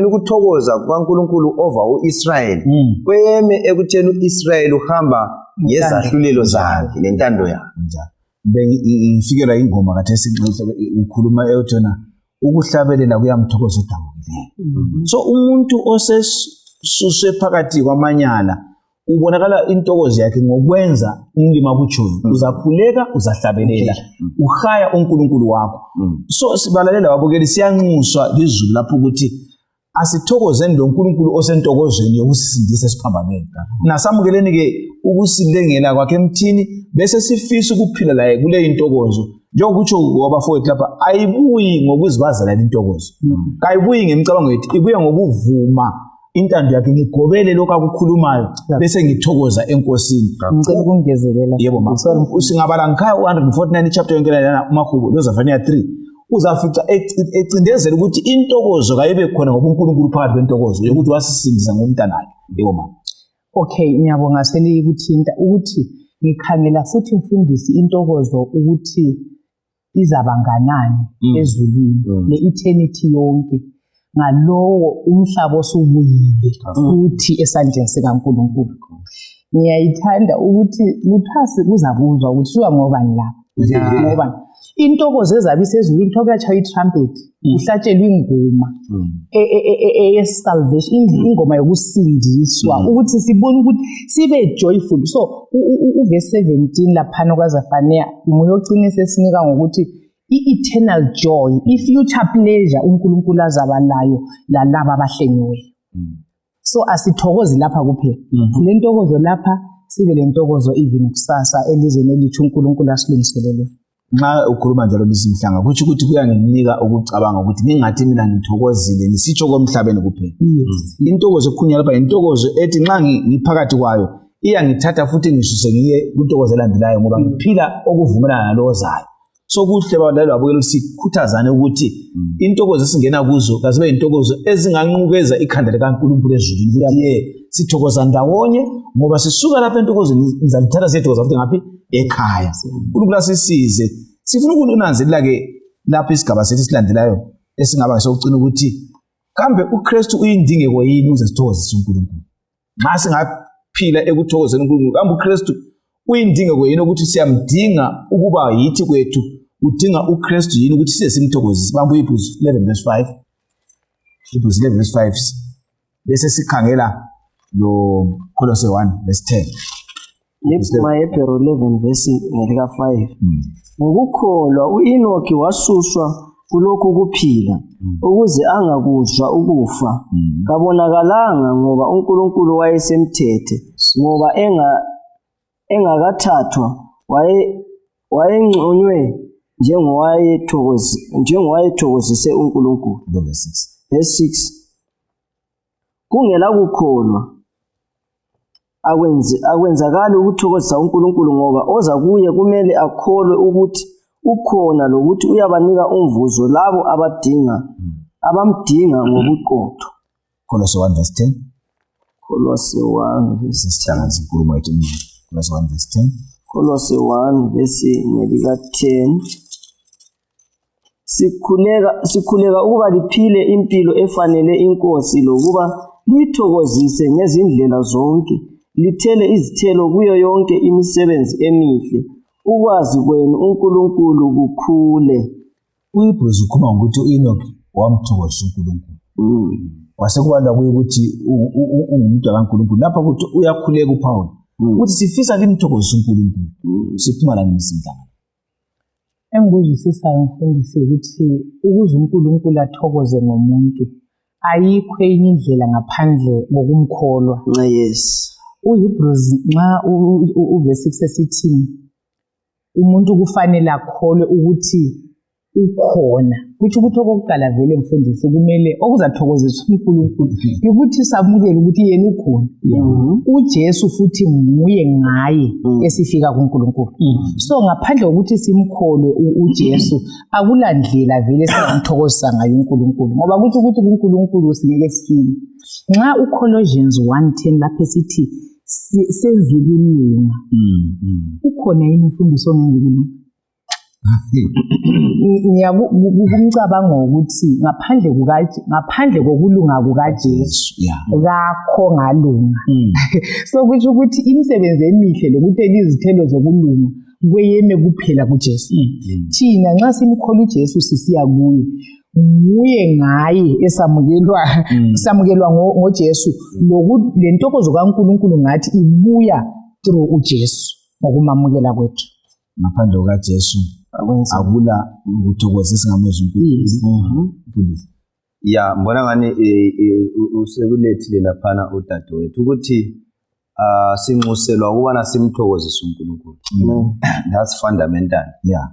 ukuthokoza kwaNkulunkulu over uIsrael kweme ekutheni uIsrael uhamba ngezahlulelo zakhe nentando yakhe. Bengifikelwa ingoma kathesi ukhuluma eyothona ukuhlabelela kuyamthokoza udabukileyo. So umuntu osesuswe phakathi kwamanyala ubonakala intokozo yakhe ngokwenza umlima kutshoyo. Uzakhuleka, uzahlabelela, uhaya uNkulunkulu wakho. So sibalalela wabukeli siyanxuswa lizulu lapho ukuthi asithokozeni lo nkulunkulu osentokozweni yokusindisa esiphambanweni. Nasamukeleni ke ukusilengela kwakhe emthini bese sifisa ukuphila laye kule intokozo. Njengokutsho wabafowethu lapha ayibuyi ngokuzibazela intokozo. Kayibuyi ngemicabango yethu, ibuya ngokuvuma intando yakhe ngigobele lokho akukhulumayo bese ngithokoza enkosini. Ngicela ukungezelela. Yebo mama. Usingabala ngikhaya 149 chapter yonke lana uMahubo loZefaniya 3. Uzafica ecindezela ukuthi intokozo kayibe khona ngoba uNkulunkulu phakathi kwentokozo yokuthi wasisindisa ngomntanakhe. Yebo mama. Okay, ngiyabonga seliyikuthinta ukuthi ngikhangela futhi mfundisi intokozo ukuthi izabanganani ezulwini le-eternity yonke ngalowo umhlaba osubuyile futhi esandleni sikaNkulunkulu. Ngiyayithanda ukuthi kuthasi kuzabuzwa ukuthi suka ngobani lapha. Ngobani? Intokozo ezabe isezulwini kuthiwa kuyatshaywa itrumpet, kuhlatshelwa ingoma salvation, ingoma yokusindiswa ukuthi sibone ukuthi sibe joyful. So uverse 17 laphana kwaZefaniya nguyogcinisa esinika ngokuthi i-eternal joy, i-future pleasure uNkulunkulu azaba layo lalaba abahlengiweyo. So asithokozi lapha kuphela. Le ntokozo lapha sibe le ntokozo even kusasa elizweni elithi uNkulunkulu asilungiselele. Nxa ukhuluma njalo bisimhlanga kuthi kuyanginika ukucabanga ukuthi ngingathi mina ngithokozile ngisitsho komhlabeni kuphela. Intokozo ekhunya lapha intokozo ethi nxa ngiphakathi kwayo iyangithatha futhi ngisuse ngiye kuntokozo elandelayo ngoba ngiphila okuvumelana nalozayo. So kuhle balaleli babukela sikhuthazane ukuthi intokozo esingena kuzo kazibe intokozo ezinganqukeza ikhanda likaNkulunkulu ezulwini ukuthi sithokoza ndawonye ngoba sisuka lapha entokozweni nizalithatha sethokoza futhi ngaphi ekhaya. uNkulunkulu asisize. Sifuna ukunanzelela ke lapha isigaba sethu esilandelayo esingaba ngesokucina ukuthi kambe uKristu uyindingeko yini ukuze sithokozise uNkulunkulu. Nxa singaphila ekuthokozeni uNkulunkulu kambe uKristu uyindingeko yini ukuthi siyamdinga ukuba yithi kwethu, udinga uKristu yini ukuthi size simthokozise. Bamba uHebrews 11 verse 5. Hebrews 11 verse 5 bese sikhangela lo Kolose 1 verse 10. Hebrew 11 verse ngelika 5. Ngokukholwa uEnoki wasuswa kulokhu kuphila ukuze angakuzwa ukufa. Kabonakalanga ngoba uNkulunkulu wayesemthethe ngoba engakathathwa wayengconywe njengowayethokozise uNkulunkulu. Verse 6. Verse 6. Kungela kukholwa akwenzakali ukuthokozisa uNkulunkulu ngoba oza kuye kumele akholwe ukuthi ukhona lokuthi uyabanika umvuzo labo abamdinga ngobuqotho. Kolose 1 verse 10. Kolose 1 verse 10. Kolose 1 verse 10. Kolose 1 verse 10. Sikhuleka ukuba liphile impilo efanele inkosi lokuba lithokozise ngezindlela zonke, lithele izithelo kuyo yonke imisebenzi emihle, ukwazi kwenu uNkulunkulu kukhule. uHebrews ukhuluma ngokuthi uEnoch wamthokozisa uNkulunkulu. Wasekubalwa kuye ukuthi ungumuntu kaNkulunkulu. Lapha ukuthi uyakhuleka uPaul. Uthi sifisa limthokozisa uNkulunkulu. Siphuma la ngezinhlanga. Engikuzwisisayo mfundisi ukuthi ukuze uNkulunkulu athokoze ngomuntu ayikho enye indlela ngaphandle kokumkholwa. Yes. uHebrews nxa uverse 6 esithi umuntu kufanele akholwe ukuthi ukhona. Kuthi ukuthi okokuqala vele mfundisi kumele okuzathokozisa uNkulunkulu ukuthi samukele ukuthi yena ukhona. uJesu futhi nguye ngaye esifika kuNkulunkulu. So ngaphandle kokuthi simkholwe uJesu akulandlela vele singamthokozisa ngayo uNkulunkulu ngoba kuthi ukuthi kuNkulunkulu singeke sifike. Nxa uColossians 1:10 lapho esithi senza ukulunga. Ukhona yini mfundisi ongenza ukulunga? Ngiyacabanga ukuthi ngaphandle kokulunga kukaJesu kakho ngalunga. So kusho ukuthi imisebenzi emihle lokuthi elizithelo zokulunga kweyeme kuphela kuJesu. Thina nxa simkholwa uJesu sisiya kuye. Nguye ngaye esamukelwa ngoJesu lentokozo kaNkulunkulu ngathi ibuya through uJesu ngokumamukela kwethu. Ngaphandle kukaJesu akula ukuthokoza singamezwe uNkulunkulu. Ya mbona ngani usekulethile laphana udadewethu ukuthi sinxuselwa ukubana simthokozise uNkulunkulu. That's fundamental.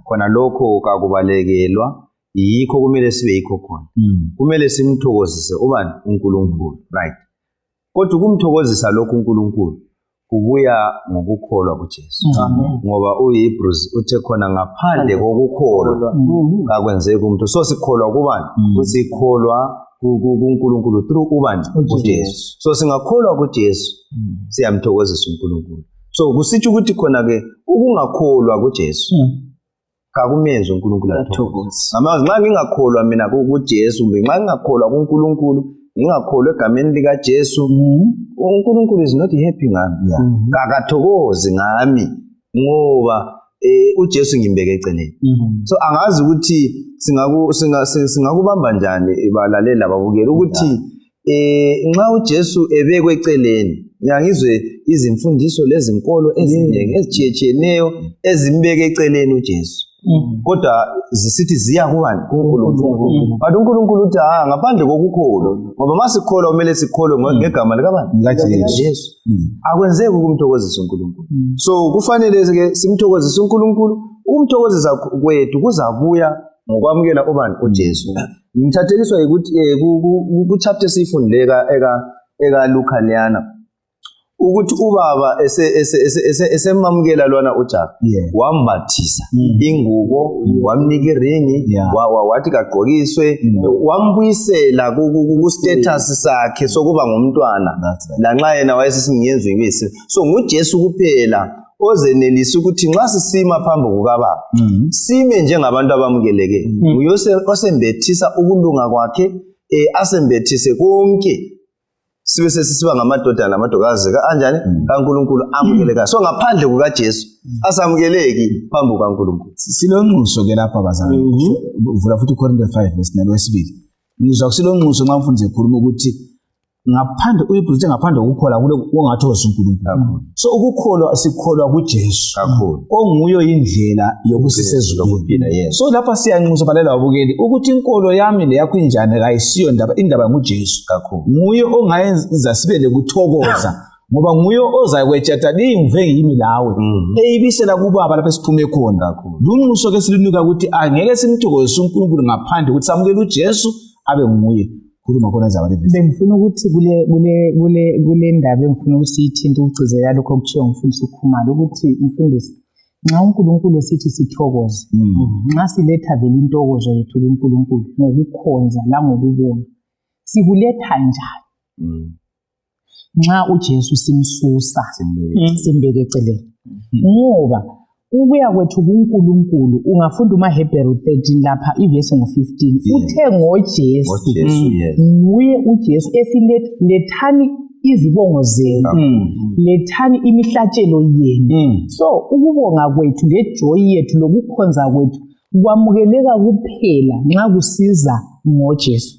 Khona lokho kakubalekelwa yikho kumele sibe yikho khona. Kumele simthokozise ubani uNkulunkulu, right? Kodwa ukumthokozisa lokho uNkulunkulu kubuya ngokukholwa kuJesu. Ngoba uHebrews uthe khona ngaphandle kokukholwa kakwenzeki umuntu. So sikholwa kubani? Sikholwa kuNkulunkulu through ubani? kuJesu. So singakholwa kuJesu siyamthokozisa uNkulunkulu. So kusitsho ukuthi khona ke ukungakholwa kuJesu kakumenze uNkulunkulu athokoze. Ngamazi nxa ngingakholwa mina kuJesu kumbe nxa ngingakholwa kuNkulunkulu ngingakholwa egameni likaJesu uNkulunkulu is not happy ngami. Kakathokozi ngami ngoba uJesu ngimbeke eceleni. So angazi ukuthi singakubamba njani balalela ababukeli ukuthi nxa uJesu ebekwe eceleni ngiyangizwe izimfundiso lezinkolo ezinengi ezitshiyeneyo ezimbeke eceleni uJesu. Kodwa zisithi ziya kubani? kuNkulunkulu. But uNkulunkulu uthi ngaphandle kokukholwa ngoba masikholwa kumele sikholwe ngegama likabani? likaJesu. Akwenzeki ukumthokozisa uNkulunkulu. So kufanele ke simthokozise uNkulunkulu. Ukumthokozisa kwethu kuzabuya ngokwamukela ubani? uJesu. Ngithathekiswa ukuthi ku chapter sifundile eka Luka leyana ukuthi ubaba esemamukela lona uJakob wambathisa ingubo wamnika iringi wathi kagqokiswe wambuyisela ku status sakhe sokuba ngumntwana lanxa yena wayesingiyenzwe ibisi. So nguJesu kuphela ozenelisa ukuthi nxa sisima phambi kukaBaba sime njengabantu abamukeleke. Nguye osembethisa ukulunga kwakhe asembethise konke sibe sesiba ngamadodana namadodakazi kanjani kaNkulunkulu amukeleka. So ngaphandle kukaJesu asamukeleki phambi kukaNkulunkulu. Silonxuso ke lapha bazali. Uvula futhi uKorinte 5 verse 9 wesibili. Ngizwa kusilonxuso nxa mfundisi ekhuluma ukuthi ngaphandle uHebrews ngaphandle kokukholwa kule ongathokoza uNkulunkulu. So ukukholwa sikholwa kuJesu onguyo indlela yokusisezulwini. So lapha siyanxusa balela ababukeli ukuthi inkolo yami leyakho injani kayisiyo indaba nguJesu. Nguye ongayenza sibe lekuthokoza ngoba nguye ozakwetshata limve yimi lawe eyibisela kubaba lapho siphume khona lunxuso ke silinuka ukuthi angeke simthokozise uNkulunkulu ngaphandle ukuthi samukele uJesu abe nguye khuluma khona ezaba levisi bengifuna ukuthi kule ndaba engifuna ukusiyithinta ukugcizelela lokho okuthiwa ngumfundisi uKhumalo ukuthi mfundisi nxa uNkulunkulu esithi sithokoze nxa siletha vele intokozo yethu kuNkulunkulu ngokukhonza la ngokubonga sikuletha njani nxa uJesu simsusa simbeke eceleni ngoba ukuya kwethu kuNkulunkulu ungafunda umaHebheru 13 lapha ivesi ngo15 uthe ngoJesu nguye uJesu esilethani izibongo zenu lethani imihlatshelo yenu so ukubonga kwethu lejoy yethu lokukhonza kwethu kwamukeleka kuphela nxa kusiza ngoJesu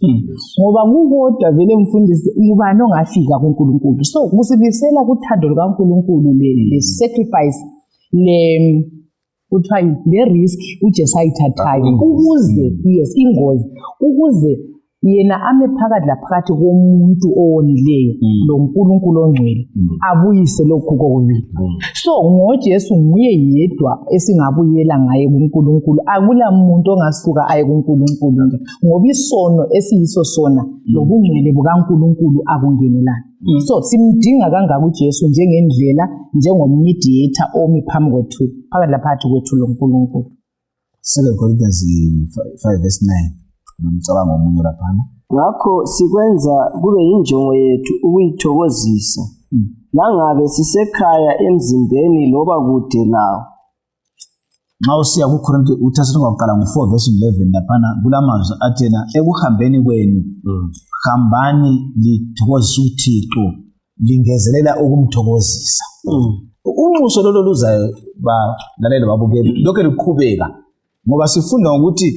ngoba kukodwa vele mfundisi ubani ongafika kuNkulunkulu so kusibisela kuthando lukaNkulunkulu le sacrifice kuthiwa le risk uJesu ayithathayo ukuze ingozi ukuze yena ame phakathi laphakathi komuntu owonileyo lo nkulunkulu ongcwele abuyise lokhu kokubili so ngoJesu nguye yedwa esingabuyela ngaye kuNkulunkulu akula muntu ongasuka aye kuNkulunkulu ngoba isono esiyiso sona lobungcwele bukaNkulunkulu akungenelani so simdinga kangaka uJesu njengendlela njengomediator omi phambi kwethu phakathi laphakathi kwethu lo nkulunkulu 2 Corinthians 5 verse 9 nomcabango omunye laphana ngakho sikwenza kube injongo yethu ukuyithokozisa nangabe sisekhaya emzimbeni loba kude lawo nxa usiya kuKorinto uThesalonika waqala ngo4 verse 11 laphana kulamazwi athena ekuhambeni kwenu hambani lithokozisa uThixo lingezelela ukumthokozisa umuso lolo luzayo balaleli babukeli lokho liqhubeka ngoba sifunda ukuthi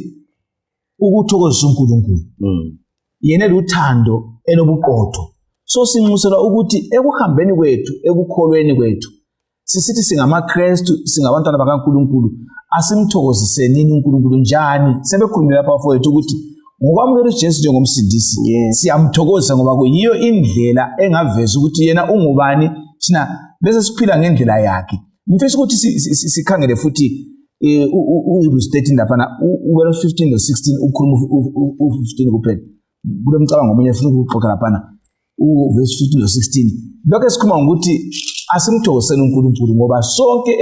ukuthokozisa uNkulunkulu yena luthando enobuqotho so sinxusela ukuthi ekuhambeni kwethu ekukholweni kwethu sisithi singamaKristu singabantwana bakaNkulunkulu asimthokozisenini uNkulunkulu njani sebekhulumela lapha bafowethu ukuthi ngokwamukela uJesu njengomsindisi siyamthokozisa ngoba kuyiyo indlela engaveza ukuthi yena ungubani thina bese siphila ngendlela yakhe mfisa ukuthi sikhangele futhi uHebrews 13 laphana u15 no 16 ukhuluma u15 kuphela kule mcabango omunye ufuna ukuxoxa laphana uverse 15 no 16 lokho esikhuluma ukuthi asimthokoziseni uNkulunkulu ngoba sonke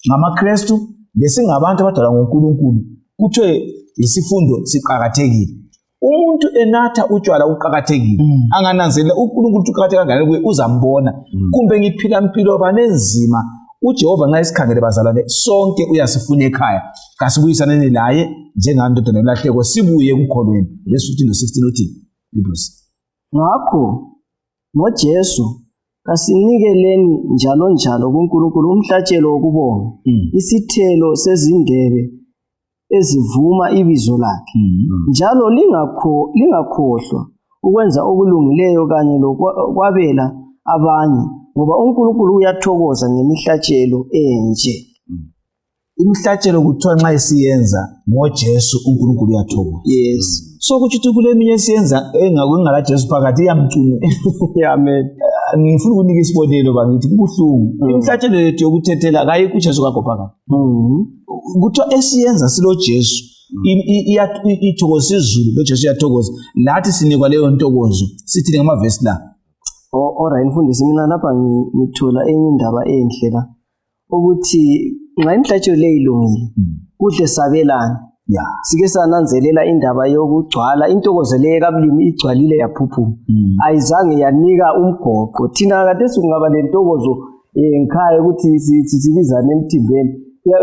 ngamaKristu lesingabantu abadalwa nguNkulunkulu kuthiwe isifundo siqhakathekile umuntu enatha utshwala uqhakathekile angananzelela uNkulunkulu uqhakatheke kangakanani kuye uzambona kumbe ngiphila impilo banenzima uJehova nxa isikhangele bazalwane sonke uyasifuna ekhaya kasibuyisaneni naye njengandodana yolahleko sibuye kukholweni verse 15 no 16 uthi Hebrews ngakho ngoJesu kasinikeleni njalo kuNkulunkulu umhlatshelo wokubonga isithelo sezindebe ezivuma ibizo lakhe njalo lingakhohlwa ukwenza okulungileyo kanye lokwabela abanye ngoba uNkulunkulu uyathokoza ngemihlatshelo enje imihlatshelo kuthiwa nxa isiyenza ngoJesu uNkulunkulu uyathokoza yes so kuthi kule minye siyenza engakungala Jesu phakathi iyamcuna amen ngifuna ukunika isibonelo bangithi kubuhlungu imihlatshelo yethu yokuthethela kayi kuJesu kakho phakathi kuthiwa esiyenza silo Jesu ithokoza izulu loJesu uyathokoza lathi sinikwa leyo ntokozo sithi ngamavesi la alright mfundisi mina lapha ngithola enye indaba enhle la ukuthi nxa imihlatshelo leyilungile kuhle sabelana sike sananzelela indaba yokugcwala intokozo leyo kabulimi igcwalile yaphuphuma ayizange yanika umgoqo thina kade singaba lentokozo ngikhaya ukuthi sibizane emthimbeni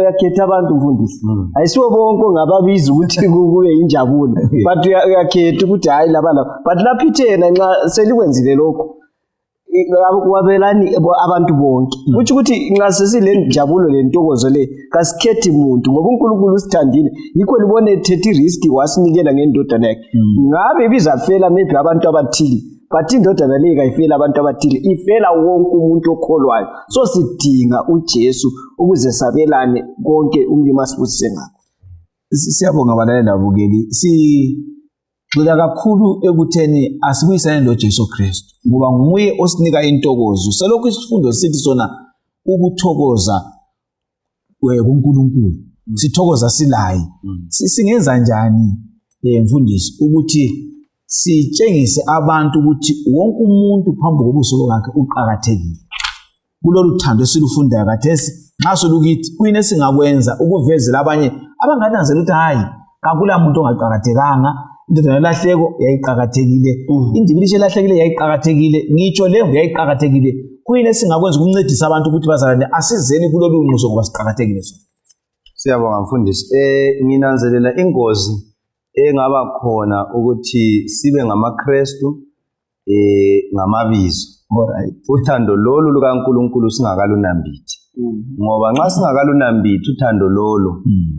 uyakhetha abantu mfundisi ayisiwo bonke ongababiza ukuthi kube injabulo but uyakhetha ukuthi hayi laba but lapho ithena nxa selikwenzile lokho kwabelani abantu bonke uthi ukuthi nxa sesile njabulo lentokozo le kasikhethi umuntu ngoba uNkulunkulu usithandile yikho libone ethethe risk wasinikela ngendodana yakhe ngabe bizafela maybe abantu abathile but indodana le kayifela abantu abathile ifela wonke umuntu okholwayo so sidinga uJesu ukuze sabelane konke umlimi asibusise ngakho siyabonga balalela babukeli Gxila kakhulu ekutheni asibuyisane noJesu Kristu ngoba nguye osinika intokozo. Selokhu isifundo sithi sona ukuthokoza kuNkulunkulu. Sithokoza silayi. Singenza njani mfundisi ukuthi sitshengise abantu ukuthi wonke umuntu phambi kobuso bakhe uqhakathekile. Kulolu thando esilufundayo kathesi nxa solukithi kuyini esingakwenza ukuvezela abanye abangananzela ukuthi hayi akula muntu ongaqhakathekanga. Indodana yelahleko yayiqhakathekile, indivilishe elahlekile yayiqhakathekile, ngitsho lemvu yayiqhakathekile. Kuyini esingakwenza ukuncedisa abantu ukuthi bazalwane asizeni kulolu nquso ngoba siqhakathekile sona. Siyabonga mfundisi. Nginanzelela ingozi engaba khona ukuthi sibe ngamaKristu ngamabizo. Alright. Uthando lolu lukaNkulunkulu singakalunambithi. Ngoba nxa singakalunambithi uthando lolu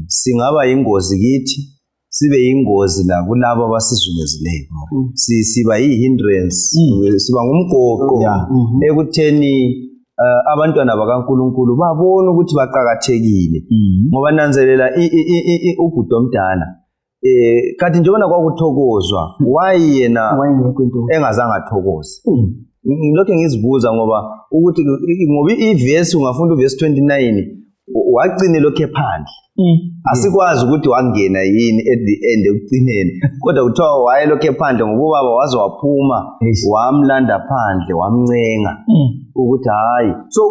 singaba ingozi kithi, sibe ingozi la kulabo abasizungezileyo. Siba yi-hindrance, siba ngumgoqo ekutheni abantwana bakaNkulunkulu babona ukuthi baqhakathekile. Ngoba nanzelela ubhuti omdala kanti njengoba kwakuthokozwa wayena engazange athokoze. Ngilokho ngizibuza ngoba ukuthi ngoba ivesi ungafunda uvesi 29 wagcina lokho phandle. Asikwazi ukuthi wangena yini at the end ekugcineni. Kodwa kuthiwa wayelokho phandle ngoba ubaba waze waphuma wamlanda phandle wamncenga ukuthi hayi. So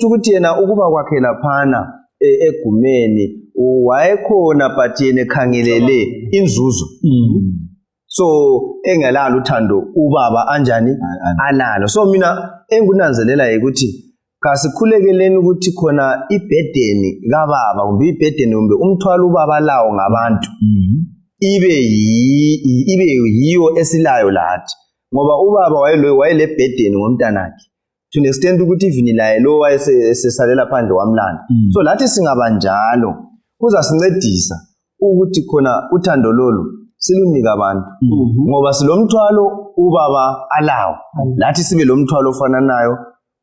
ukuthi yena ukuba kwakhe laphana egumeni wayekhona but yena ekhangelele inzuzo. So engelalo uthando ubaba anjani alalo. So mina engunanzelela ukuthi kasikhulekeleni ukuthi khona ibhedeni kababa kumbe ibhedeni kumbe umthwalo ubaba lawo ngabantu ibe yiyo esilayo lathi. Ngoba ubaba wayele bhedeni ngomntanakhe to an extent ukuthi even laye lo wayesesalela phandle wamlanda. So lathi singabanjalo kuzasincedisa ukuthi khona uthando lolu silunika abantu ngoba silomthwalo ubaba alawo lathi sibe lomthwalo ofana nayo.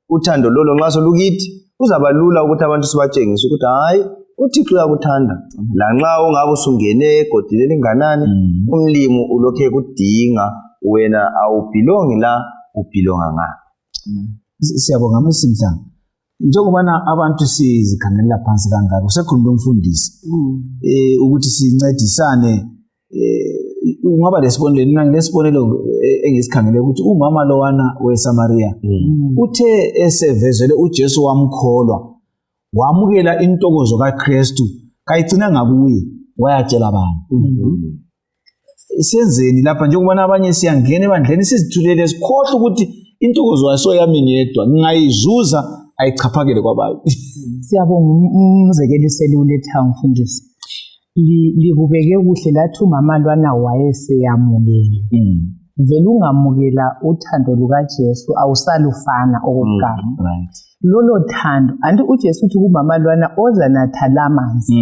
Uthando lolo nxa solukithi kuzaba lula ukuthi abantu sibatshengise ukuthi hayi uThixo uyakuthanda. La nxa ungabe usungene egodini elinganani umlimo ulokhe kudinga wena awubhilongi la ubhilonga ngaphi. Siyabonga Msimhlanga. Njengoba abantu sizikhangelela phansi kangaka usekhuluma umfundisi ukuthi sincedisane ungaba lesibonelo mina nginesibonelo engisikhangele ukuthi umama lowana weSamaria uthe esevezele uJesu wamkholwa wamukela intokozo kaKristu kayigcina ngakuye wayatshela abantu. Senzeni lapha njengoba abanye siyangena ebandleni sizithulele sikhohle ukuthi intokozo ayisoyami ngedwa ngingayizuza ayichaphakele kwabantu. Siyabonga umzekeliseli uletha mfundisi. Likubeke kuhle lathi umama lwana wayeseyamukele. Vele ungamukela uthando lukaJesu awusalufana okokuqala. Lolo thando anti uJesu uthi kumama lwana oza nathala amanzi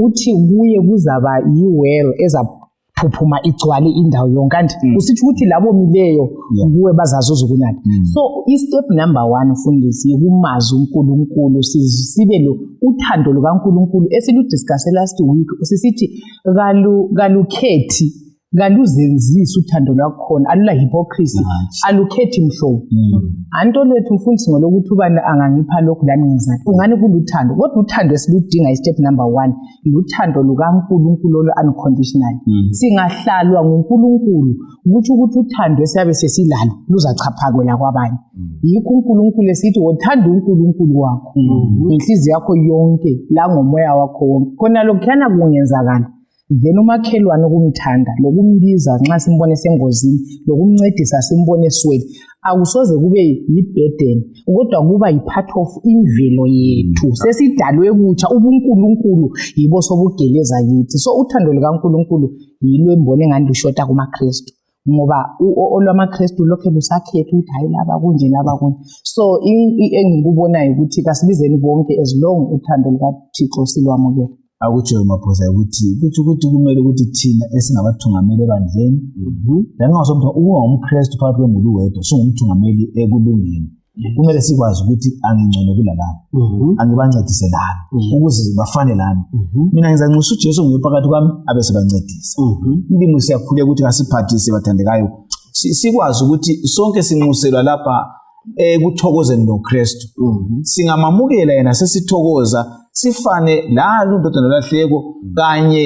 uthi kuye kuzaba yiwell ezaphuphuma igcwale indawo yonke kanti usithi ukuthi labo mileyo kuwe bazazuza ukunatha. So step number 1 mfundisi ukumazi uNkulunkulu sibe lo uthando lukaNkulunkulu esiludiscuss last week sisithi kalukhethi kaluzenzisi uthando lwakhona alula hypocrisy alukhethi mhlobo. Anto lethu mfundisi ngolokuthi ubani angangipha lokhu lami ngizathu ungani kuluthando kodwa uthando esiludinga step number 1 luthando lukaNkulunkulu olo unconditional. Singahlalwa nguNkulunkulu ukuthi uthando esiyabe sesilalo luzachaphakela kwabanye. Yikho uNkulunkulu esithi wothanda uNkulunkulu wakho inhliziyo yakho yonke la ngomoya wakho wonke khona lokukhana kungenzakala. Then umakhelwane ukumthanda lokumbiza nxa simbone sengozini lokumncedisa simbone swele akusoze kube yibhedeni kodwa kuba yipart of imvelo yethu sesidalwe kutsha ubuNkulunkulu yibo sobugeleza kithi. So uthando lukaNkulunkulu yilo embone ngani lushota kumaKristu ngoba olwamaKristu lokho lusakhetha ukuthi hayi laba kunje laba kunje. So engikubonayo ukuthi kasibizeni bonke as long uthando lukaThixo silwamukela. Akutsho maphosa ukuthi kumele ukuthi thina esingabathungameli ebandleni lanxa sokuthi ungumKristu phakathi kwemuli wedwa singumthungameli ekulungeni kumele sikwazi ukuthi angingcono kulalabo angibancedise lami ukuze bafane lami mina ngizanxusa uJesu ngiphakathi kwami abese bancedisa indimo siyakhuleka ukuthi ngasiphathise bathandekayo sikwazi ukuthi sonke sinxuselwa lapha ekuthokozeni noKristu singamamukela yena sesithokoza sifane lalo ndodana lahleko kanye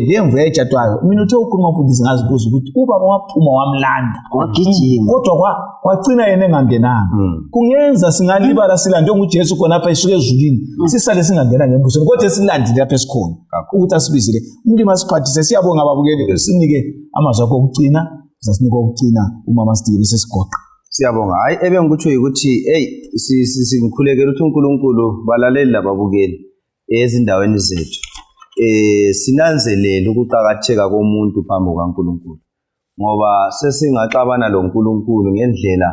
lemvu ejatwayo mina uthe ukhuluma mfundisi ngazibuza ukuthi ubaba waphuma wamlanda wagijima kodwa kwagcina yena engangenanga kungenza singalibala silande ngoJesu khona lapha isuke ezulwini sisale singangena ngembusweni kodwa silandile lapha esikhona ukuthi asibizile umlimi asiphathise siyabonga ababukeli sinike amazwi akho okugcina sasinika okugcina umama Steve bese sigoqa siyabonga hayi ebengikutsho ukuthi singikhulekela ukuthi uNkulunkulu balaleli lababukeli ezindaweni zethu sinanzelele ukuqhakatheka komuntu phambi kwaNkulunkulu ngoba sesingaxabana loNkulunkulu ngendlela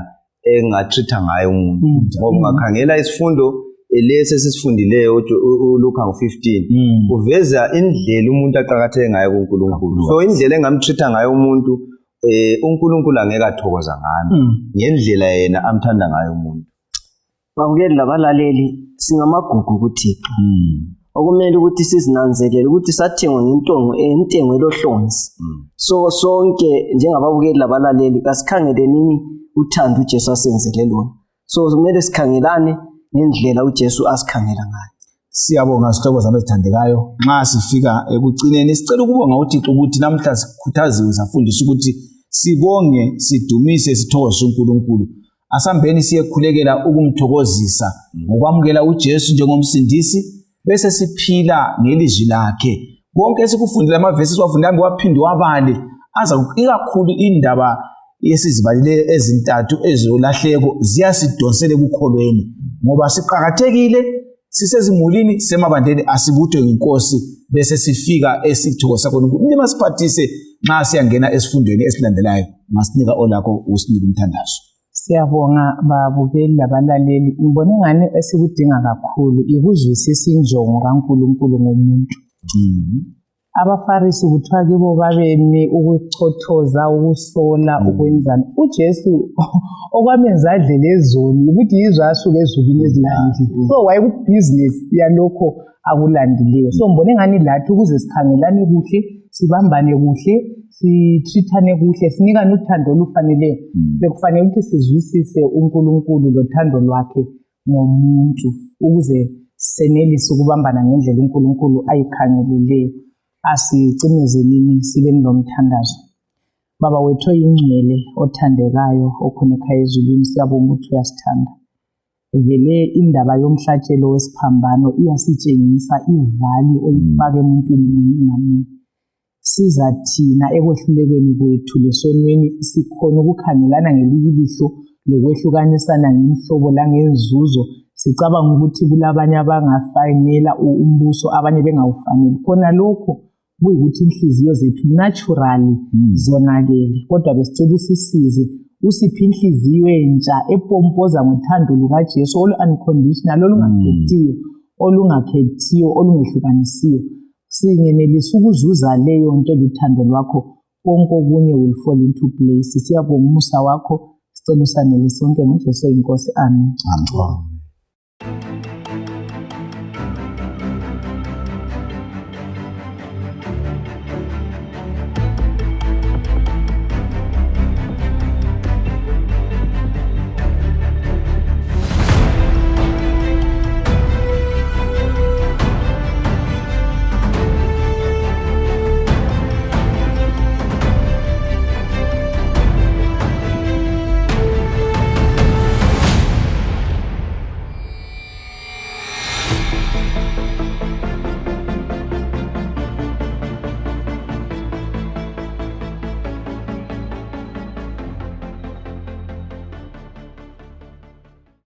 engathritha ngayo umuntu ngoba ungakhangela isifundo lesi esisifundileyo uLuka 15 uveza indlela umuntu aqhakatheke ngayo kuNkulunkulu so indlela engamthritha ngayo umuntu uNkulunkulu angeke athokoza ngami ngendlela yena amthanda ngayo umuntu babukeli labalaleli singamagugu kuThixo okumele ukuthi sizinanzelele ukuthi sathengwa intengo elohlonzi so sonke njengababukeli labalaleli kasikhangelenini uthando uJesu asenzele lona so kumele sikhangelane ngendlela uJesu asikhangela ngayo siyabonga sithokoza abazithandekayo nxa sifika ekugcineni sicela ukubonga uThixo ukuthi namhla sikhuthaziwe safundisa ukuthi sibonge sidumise sithokoze uNkulunkulu asambeni siyekhulekela ukumthokozisa ngokwamukela uJesu njengomsindisi bese siphila ngelizwi lakhe konke esikufundile amavesi siwafundile waphinde wabale aza ikakhulu indaba yesizibalile ezintathu ezolahleko ziyasidonsele ukukholweni ngoba siqhakathekile sisezimulini semabandeni asibuthwe ngeNkosi bese sifika esithokoza kaNkulunkulu nima siphathise nxa siyangena esifundweni esilandelayo ngasinika olakho usinika umthandazo siyabonga babukeli labalaleli ngibone ngani esikudinga kakhulu ikuzwisisa injongo kaNkulunkulu ngomuntu abafarisi kuthiwa kibo babemi ukuchothoza ukusola ukwenzana uJesu okwamenza adlele ezoni ukuthi yizwe asuke ezulwini ezilandile so wayekubusiness yalokho akulandileyo so ngibone ngani lathi ukuze sikhangelane kuhle sibambane kuhle sithithane kuhle sinikane uthando olufaneleyo bekufanele ukuthi sizwisise uNkulunkulu lothando lwakhe ngomuntu ukuze senelise ukubambana ngendlela uNkulunkulu ayikhangeleleyo asicimezelini sibe nomthandazo baba wethu oyingcwele othandekayo okhoneka ezulwini siyabonga ukuthi uyasithanda vele indaba yomhlatshelo wesiphambano iyasitshengisa ivali oyifaka emuntwini munye ngamunye sizathina ekwehlulekweni kwethu lesonweni sikhona ukukhangelana ngelihlo lokwehlukanisana ngemihlobo langenzuzo sicabanga ukuthi kulabanye abangafanela umbuso abanye bengawufaneli khona lokho kuyikuthi inhliziyo zethu naturally zonakele kodwa besicela usisize usiphe inhliziyo entsha epompoza ngothando lukaJesu olu-unconditional olungakhethiyo olungehlukanisiyo singenelisa ukuzuza leyo nto luthando lwakho konke okunye will fall into place siyabonga umusa wakho sicela usanele sonke ngoJesu inkosi amen